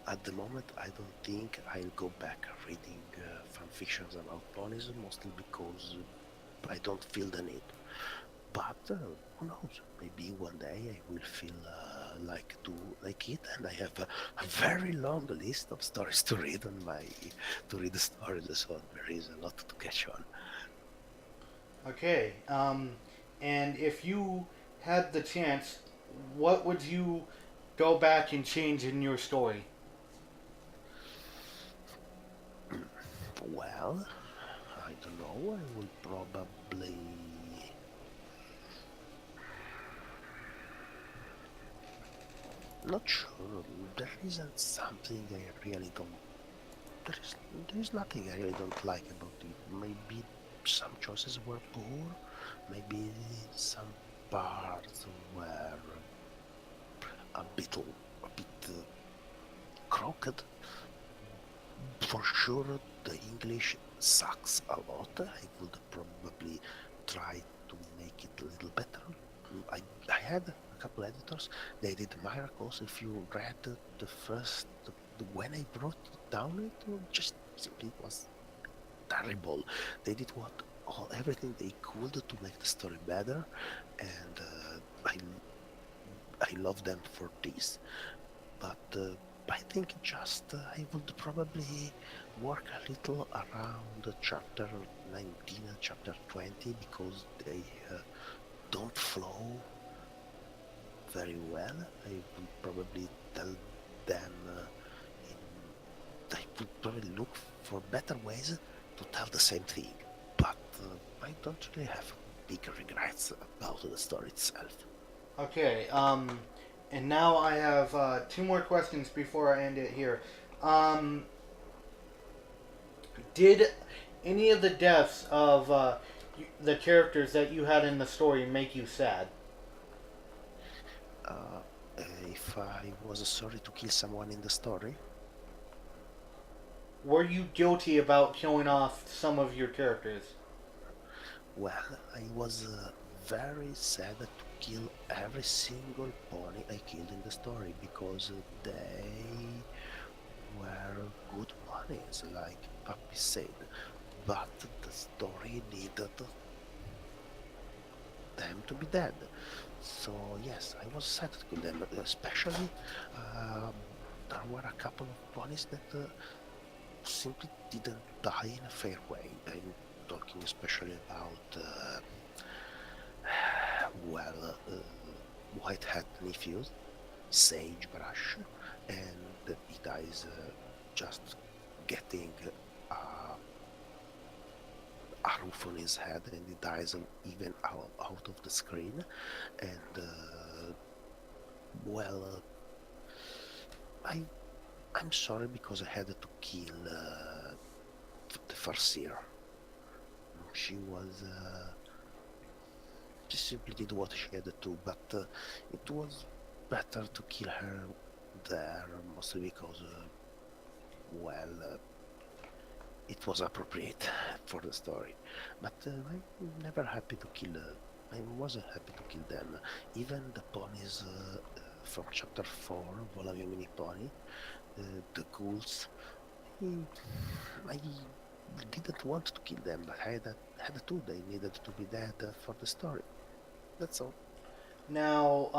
at the moment I don't think I'll go back reading fan fictions about ponies, mostly because I don't feel the need. But who knows? Maybe one day I will feel like it, and I have a very long list of stories to read on my to read the stories. So there is a lot to catch on. Okay. And if you had the chance, what would you go back and change in your story? Well, I don't know. I will probably not sure. There isn't something I really don't. there is there is nothing I really don't like about it. Maybe some choices were poor. Maybe some parts were a bit crooked. For sure, the English sucks a lot. I would probably try to make it a little better. I had a couple editors. They did miracles. If you read when I brought it down, it just simply was terrible. They did everything they could to make the story better, and I love them for this. But I think just I would probably work a little around chapter 19 and chapter 20 because they don't flow very well. I would probably tell them in, I would probably look for better ways to tell the same thing. But I don't really have big regrets about the story itself. Okay. And now I have two more questions before I end it here. Um, did any of the deaths of the characters that you had in the story make you sad? Uh, if I was sorry to kill someone in the story, Were you guilty about killing off some of your characters? well, I was very sad to kill every single pony I killed in the story because they were good ponies, like Puppy said. But the story needed them to be dead. So yes, I was sad to kill them, especially um, there were a couple of ponies that simply didn't die in a fair way. I'm talking especially about well, White Hat Nephews, Sagebrush, and he dies just getting uh, a roof on his head, and he dies even out of the screen. And well, I I'm sorry because I had to kill the Farseer. She was she simply did what she had to do, but it was better to kill her there, mostly because, well, it was appropriate for the story. But I'm never happy to kill. I wasn't happy to kill them. Even the ponies from chapter 4, Volavio Mini Pony, the ghouls. I didn't want to kill them, but had to. They needed to be dead for the story. That's all. Now,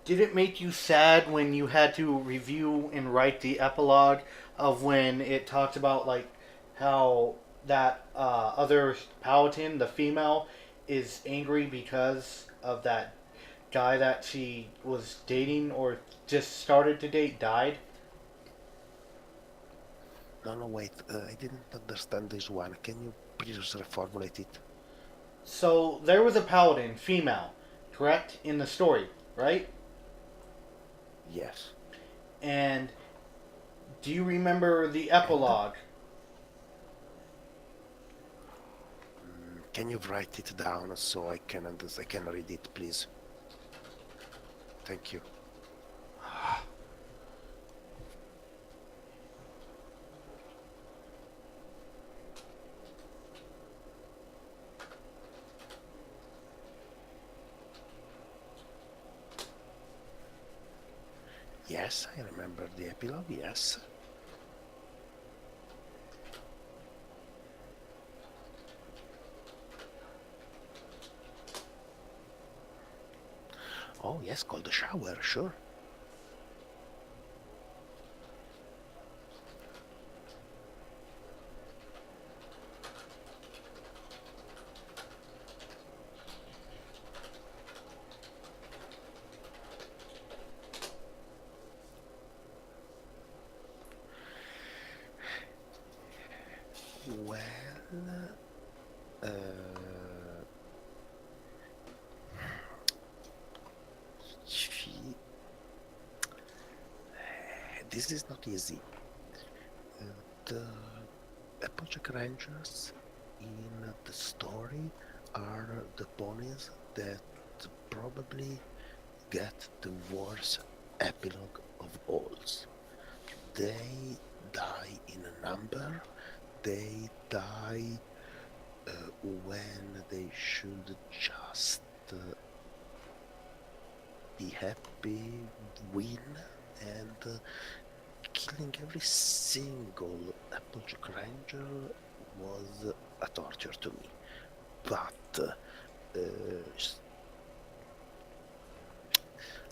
did it make you sad when you had to review and write the epilogue of when it talked about like how that other paladin, the female, is angry because of that guy that she was dating or just started to date died? No, no, wait. I didn't understand this one. Can you please reformulate it? So there was a paladin, female, correct, in the story, right? Yes. And do you remember the And epilogue? can you write it down so I can read it, please? Thank you. Yes, I remember the epilogue. Yes. Oh, yes, called the shower. Sure. Well, uh, she. This is not easy. The Applejack Rangers in the story are the ponies that probably get the worst epilogue of all. They die in a number, they die when they should just be happy, win, and killing every single Applejack Ranger was a torture to me. But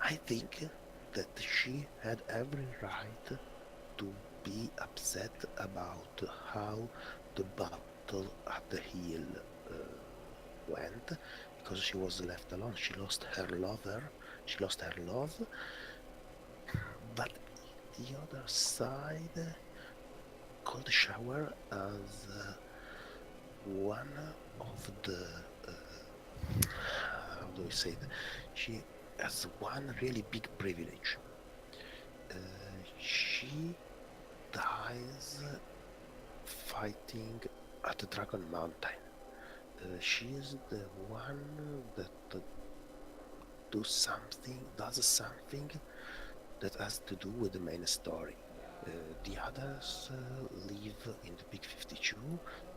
I think that she had every right to be upset about how the battle at the hill went, because she was left alone. She lost her lover, she lost her love, but the other side, Cold Shower as one of the how do we say it? She has one really big privilege. She dies fighting at the Dragon Mountain. She is the one that does something that has to do with the main story. The others live in the Big 52,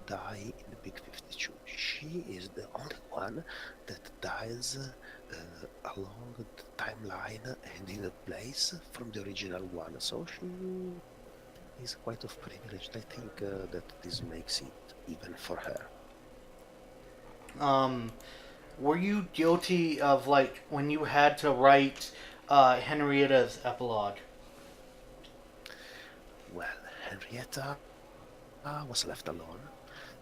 die in the Big 52. She is the only one that dies along the timeline and in a place from the original one. So she is quite of privileged. I think that this makes it even for her. Um, were you guilty of like when you had to write Henrietta's epilogue? Well, Henrietta was left alone.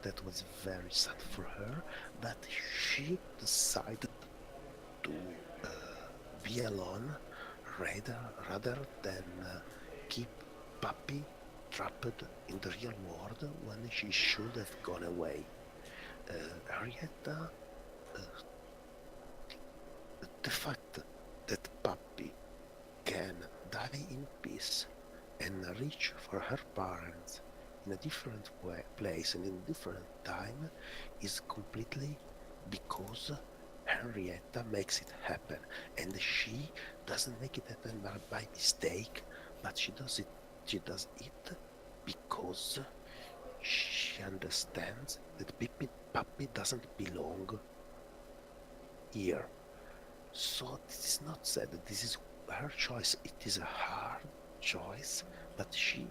That was very sad for her, but she decided to uh, be alone rather than keep Puppy trapped in the real world when she should have gone away. Henrietta, uh, the fact that Puppy can die in peace and reach for her parents in a different place and in a different time is completely because Henrietta makes it happen, and she doesn't make it happen by mistake, but she does it because she understands that Puppy doesn't belong here. So this is not said that this is her choice. It is a hard choice, but she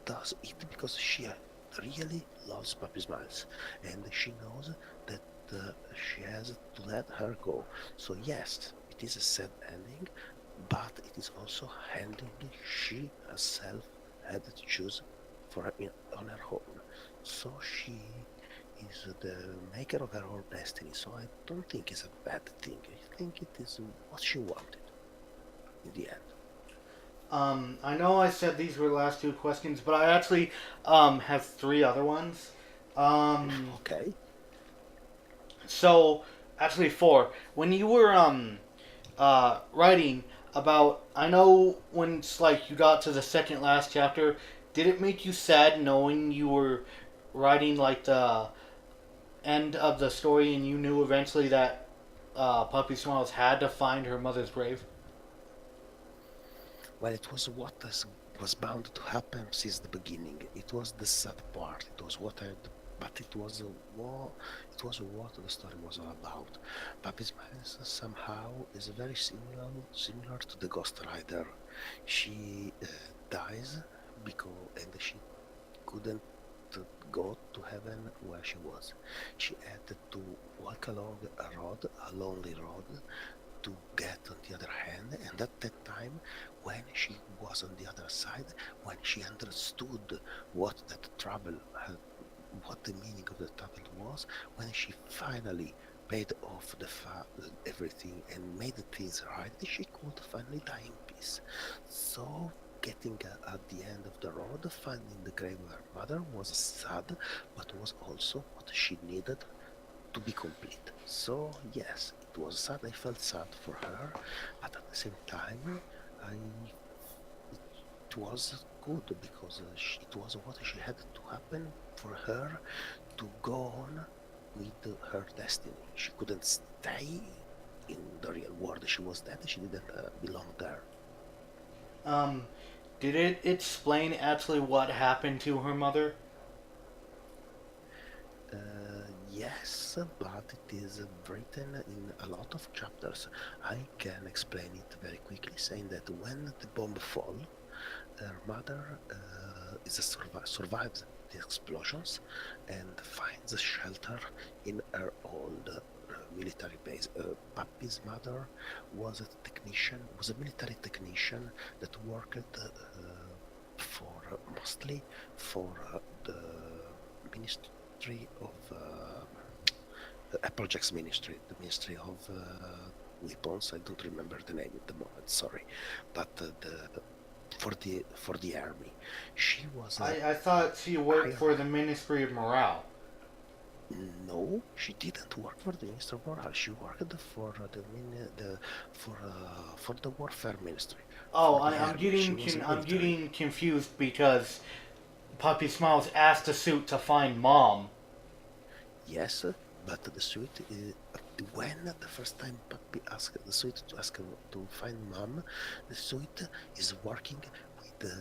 does it because she really loves Puppy Smiles, and she knows that she has to let her go. So yes, it is a sad ending, but it is also ending she herself had to choose on her own. So she is the maker of her own destiny. So I don't think it's a bad thing. I think it is what she wanted in the end. I know I said these were the last two questions, but I actually have three other ones. Um, Okay. so actually four. When you were writing about, I know when it's like you got to the second last chapter, did it make you sad knowing you were writing like the end of the story and you knew eventually that Puppy Smiles had to find her mother's grave? Well, it was was bound to happen since the beginning. It was the sad part. It was but it was what the story was all about. Puppy Smiles somehow is very similar to the Ghost Rider. She dies because and she couldn't go to heaven where she was. She had to walk along a lonely road, to get on the other hand, and at that time when she was on the other side, when she understood what that trouble had, what the meaning of the trouble was, when she finally paid off everything and made things right, she could finally die in peace. So getting at the end of the road, finding the grave of her mother was sad, but was also what she needed to be complete. So yes, it was sad. I felt sad for her, but at the same time, I it was good because it was what she had to happen for her to go on with her destiny. She couldn't stay in the real world. She was dead. She didn't belong there. Um, did it explain actually what happened to her mother? Yes, but it is written in a lot of chapters. I can explain it very quickly, saying that when the bomb fall, her mother survives the explosions and finds a shelter in her old military base. Papi's mother was a military technician that worked for mostly for the Ministry of Applejack's ministry, the Ministry of Weapons. I don't remember the name at the moment. Sorry, but for the army, she was I thought she worked hired. for the Ministry of Morale. No, she didn't work for the Minister of Morale. She worked for for the Warfare Ministry, Oh, for the I'm army. She getting was a I'm military. getting confused because Puppy Smiles asked the suit to find Mom. Yes, but the suit when the first time Puppy asked the suit to ask her to find Mom, the suit is working with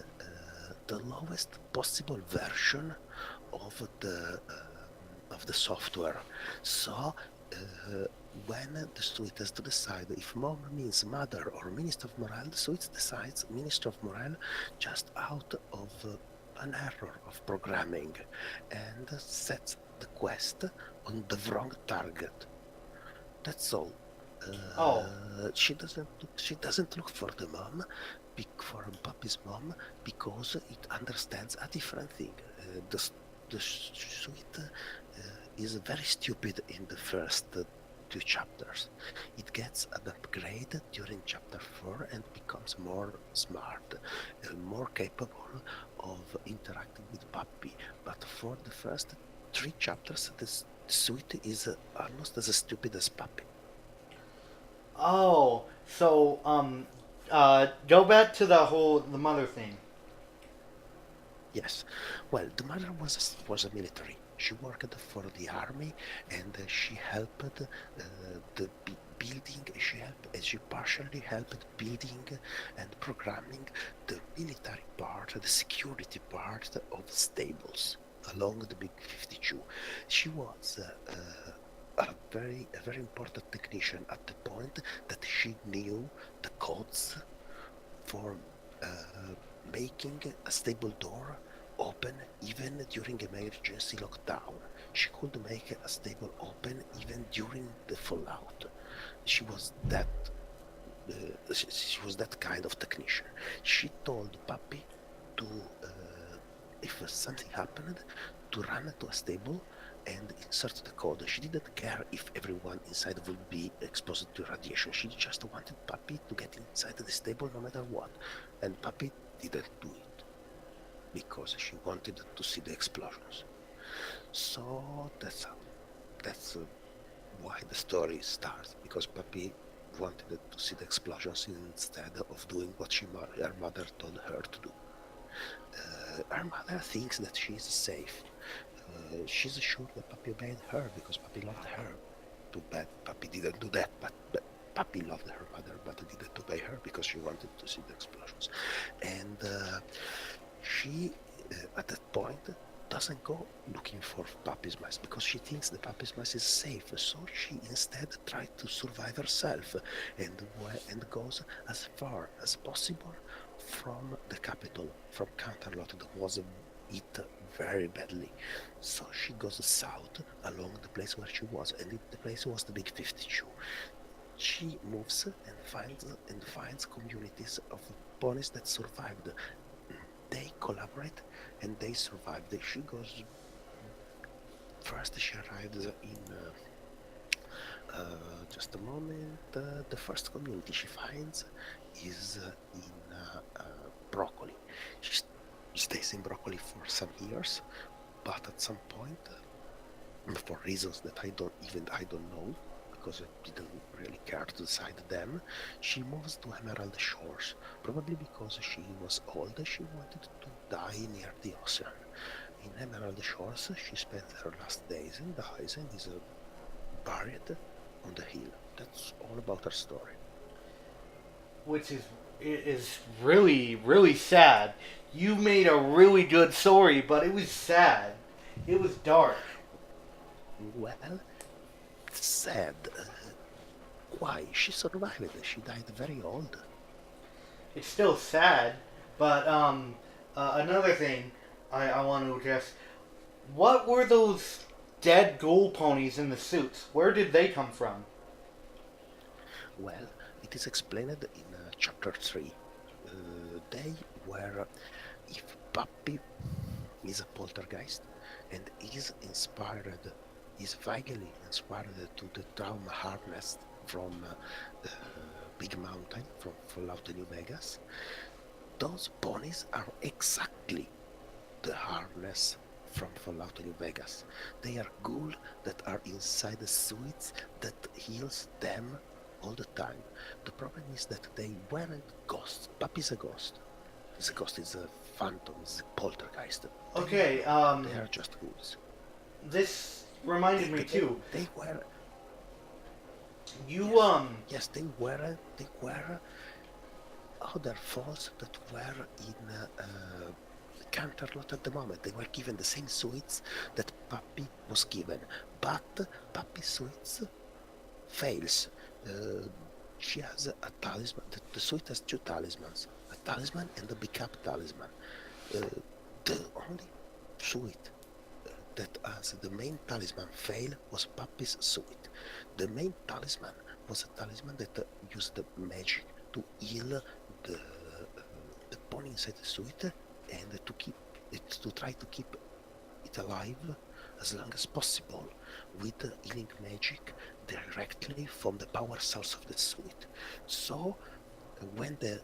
the lowest possible version of the software. So when the suite has to decide if mom means mother or minister of morale, the suite decides minister of morale just out of an error of programming and sets the quest on the wrong target. That's all. Oh, She doesn't look for the mom, for Puppy's mom, because it understands a different thing. The suite is very stupid in the first two chapters. It gets an upgrade during chapter 4 and becomes more smart, more capable of interacting with Puppy. But for the first three chapters, the suite is almost as stupid as Puppy. oh, so go back to the mother thing. Yes. Well, the mother was a military. She worked for the army, and she helped the building. She partially helped building and programming the military part, the security part of stables along the Big 52. She was a very important technician at the point that she knew the codes for making a stable door open even during emergency lockdown. She could make a stable open even during the fallout. She was that she was that kind of technician. She told Papi to, if something happened, to run to a stable and insert the code. She didn't care if everyone inside would be exposed to radiation. She just wanted Papi to get inside the stable no matter what. And Papi didn't do it because she wanted to see the explosions. So that's why the story starts, because Papi wanted to see the explosions instead of doing what her mother told her to do. Her mother thinks that she is safe. She's sure that Papi obeyed her because Papi loved her. Too bad Papi didn't do that, but Papi loved her mother, but didn't obey her because she wanted to see the explosions. And she, at that point, doesn't go looking for Papi's mess because she thinks the Papi's mess is safe. So she instead tries to survive herself and goes as far as possible from the capital, from Canterlot, that was hit very badly. So she goes south along the place where she was, and the place was the Big 52. She moves and finds communities of ponies that survived. They collaborate and they survive. She goes first. She arrives in just a moment. The first community she finds is in Broccoli. She stays in Broccoli for some years, but at some point, for reasons that I don't know, because I didn't really care to decide them, she moves to Emerald Shores, probably because she was old. She wanted to die near the ocean. In Emerald Shores, she spent her last days and dies and is buried on the hill. That's all about her story. Which is really really sad. You made a really good story, but it was sad. It was dark. Well, it's sad. Why? She survived. She died very old. It's still sad, but another thing I want to address: what were those dead ghoul ponies in the suits? Where did they come from? Well, it is explained in chapter 3. They were, if Puppy is a poltergeist and is vaguely inspired to the trauma harnessed from uh, Big Mountain, from Fallout New Vegas, those ponies are exactly the harness from Fallout New Vegas. They are ghouls that are inside the suits that heals them all the time. The problem is that they weren't ghosts. Puppy's a ghost. The ghost is a phantom, is a poltergeist. Okay, They are just ghouls. this reminded me too. They were. You Yes, they were. They were other falls that were in Canterlot at the moment. They were given the same suits that Puppy was given, but Puppy's suits fails. She has a talisman. The suit has two talismans: a talisman and a backup talisman. The only suit that has the main talisman fail was Puppy's suit. The main talisman was a talisman that used magic to heal the pony inside the suit and to keep it, to try to keep it alive as long as possible with healing magic directly from the power source of the suit. So when the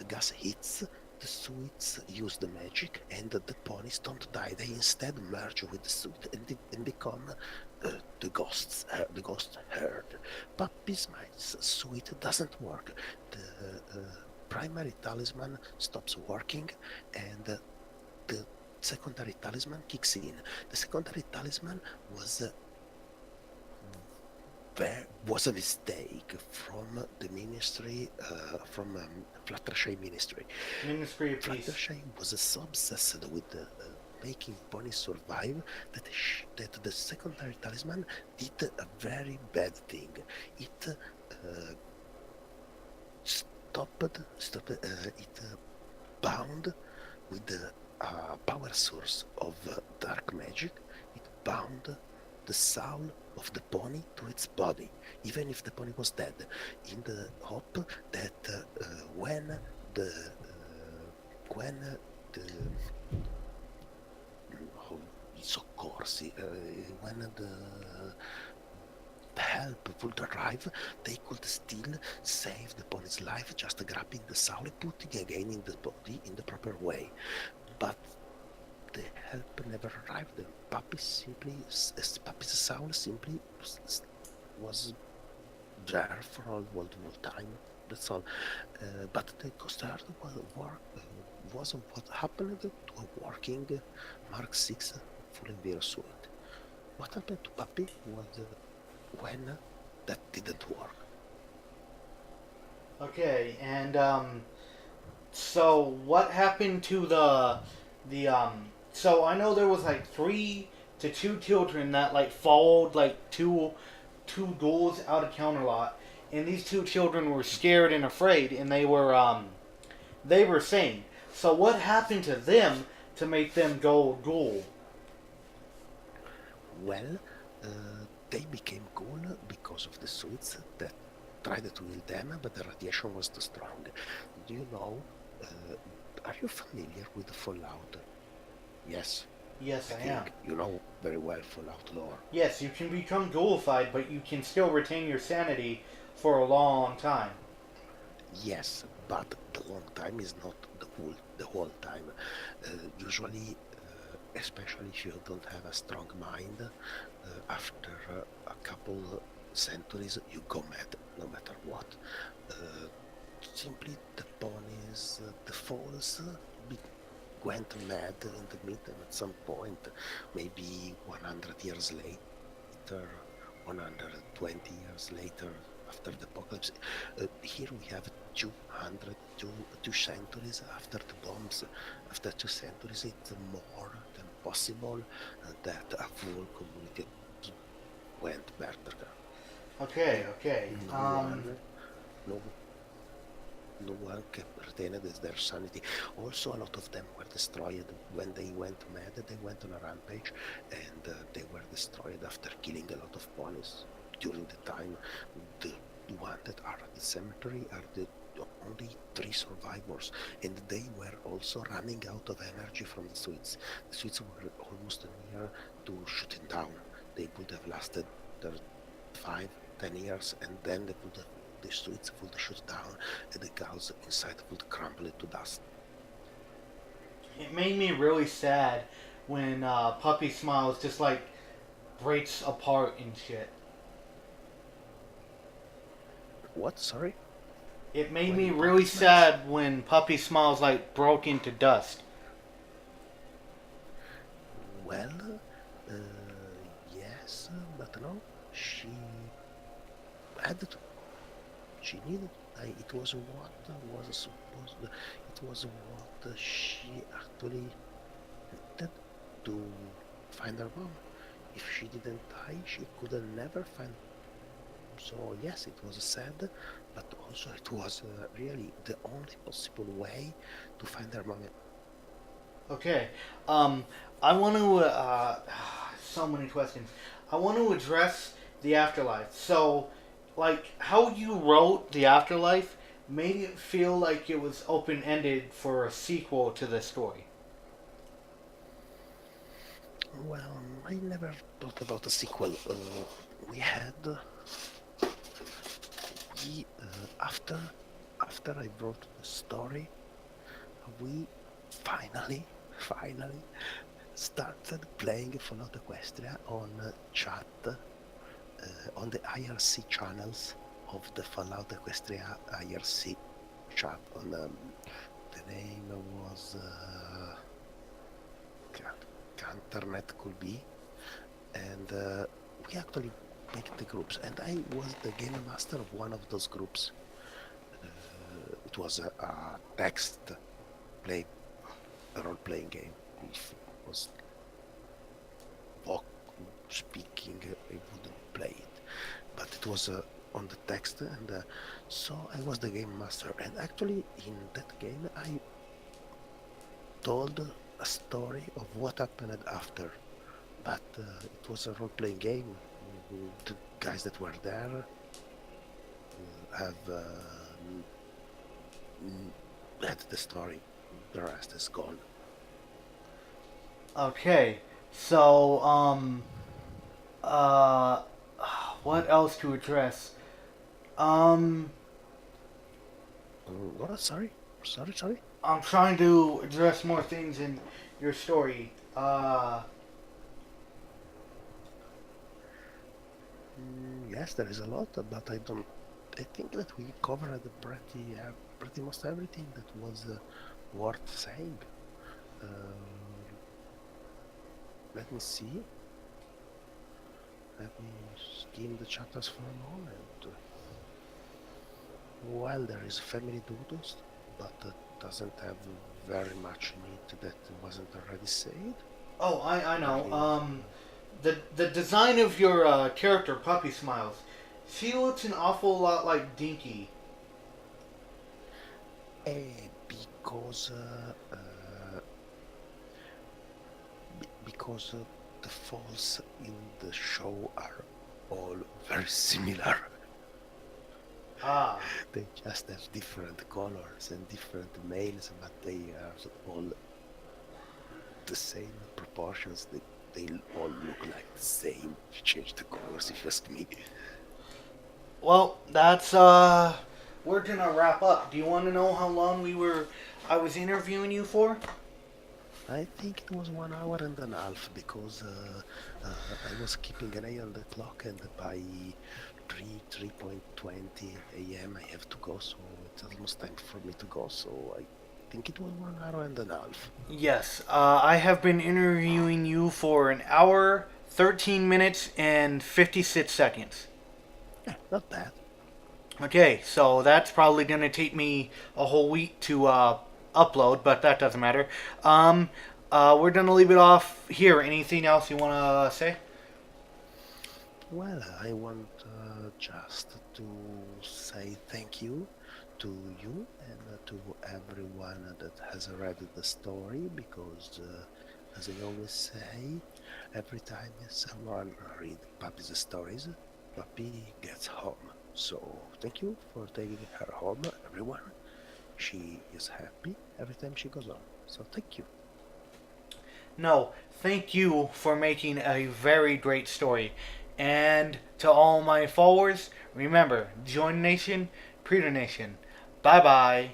gas hits, the suits use the magic and the ponies don't die. They instead merge with the suit and become the ghost herd. Puppy's suit doesn't work. The primary talisman stops working and the secondary talisman kicks in. The secondary talisman was a mistake from the ministry, from Fluttershy Ministry. Ministry of Peace. Fluttershy was so obsessed with making ponies survive that the secondary talisman did a very bad thing. It it bound with the power source of dark magic. It bound the soul of the pony to its body, even if the pony was dead, in the hope that when the soccorsi, when the help would arrive, they could still save the pony's life, just grabbing the soul and putting again in the body in the proper way. But the help never arrived. Puppy's soul simply was there for all time. That's all. But the ghost herd was what happened to a working Mark 6 full enviro suit. What happened to Puppy was when that didn't work. Okay, and so what happened to the so I know there was like 3 to 2 children that like followed like two ghouls out of Counterlot, and these 2 children were scared and afraid, and they were sane. So what happened to them to make them go ghoul? Well, they became ghoul because of the suits that tried to heal them, but the radiation was too strong. Do you know? Are you familiar with Fallout? Yes. Yes, I think am. you know very well Fallout lore. Yes, you can become ghoulified, but you can still retain your sanity for a long time. Yes, but the long time is not the whole time. Usually, especially if you don't have a strong mind, after a couple centuries, you go mad no matter what. Uh, Simply the ponies, the foals went mad in the middle at some point, maybe 100 years later, 120 years later, after the apocalypse. Here we have 200, two centuries after the bombs. After 2 centuries, it's more than possible that a full community went murder. Okay, And okay. no one, no no one kept retained as their sanity. Also, a lot of them were destroyed when they went mad. They went on a rampage, and they were destroyed after killing a lot of ponies. During the time, the one that are at the cemetery are the only three survivors, and they were also running out of energy from the sweets. The sweets were almost near to shutting down. They would have lasted their 5, 10 years, and then the streets would shut down and the cows inside would crumble to dust. It made me really sad when Puppy Smiles just like breaks apart and shit. What? Sorry? It made me When really Puppy Smiles? sad when Puppy Smiles like broke into dust. Well, yes, but no. She had to. She needed. It was what was supposed. It was what she actually needed to find her mom. If she didn't die, she could never find. So yes, it was sad, but also it was really the only possible way to find her mom. Okay. Um, I want to. So many questions. I want to address the afterlife. So, like, how you wrote the afterlife made it feel like it was open ended for a sequel to the story. Well, I never thought about a sequel. We had we after I wrote the story, we finally started playing Fallout Equestria on chat on the IRC channels of the Fallout Equestria IRC chat. On the name was Canternet could be, and we actually picked the groups, and I was the game master of one of those groups. It was a text play, a role-playing game. If it was speaking, I wouldn't play it, but it was on the text, and so I was the game master. And actually, in that game, I told a story of what happened after. But it was a role-playing game. The guys that were there have had the story. The rest is gone. Okay. So, uh, what else to address? Um, What? Sorry. I'm trying to address more things in your story. Yes, there is a lot, but I don't. I think that we covered pretty much everything that was worth saying. Uh, Let me see. Let me skim the chapters for a moment. Well, there is family doodles, but it doesn't have very much in it that wasn't already said. Oh, I There know. is. The design of your character, Puppy Smiles, she looks an awful lot like Dinky. Because because the falls in the show are all very similar. Ah, They just have different colors and different males, but they are all the same proportions. They all look like the same. You change the colors if you ask me. well, that's we're gonna wrap up. Do you want to know how long I was interviewing you for? I think it was 1 hour and a half because I was keeping an eye on the clock, and by 3:20 a.m. I have to go, so it's almost time for me to go. So I think it was 1 hour and a half. Yes, I have been interviewing you for an hour, 13 minutes, and 56 seconds. Yeah, not bad. Okay, so that's probably going to take me a whole week to upload, but that doesn't matter. Um, we're going to leave it off here. Anything else you want to say? Well, I want just to say thank you to you and to everyone that has read the story because, as I always say, every time someone read Puppy's stories, Puppy gets home. So thank you for taking her home, everyone. She is happy every time she goes home. So thank you. No, thank you for making a very great story. And to all my followers, remember, join Nation, Predator Nation. Bye bye.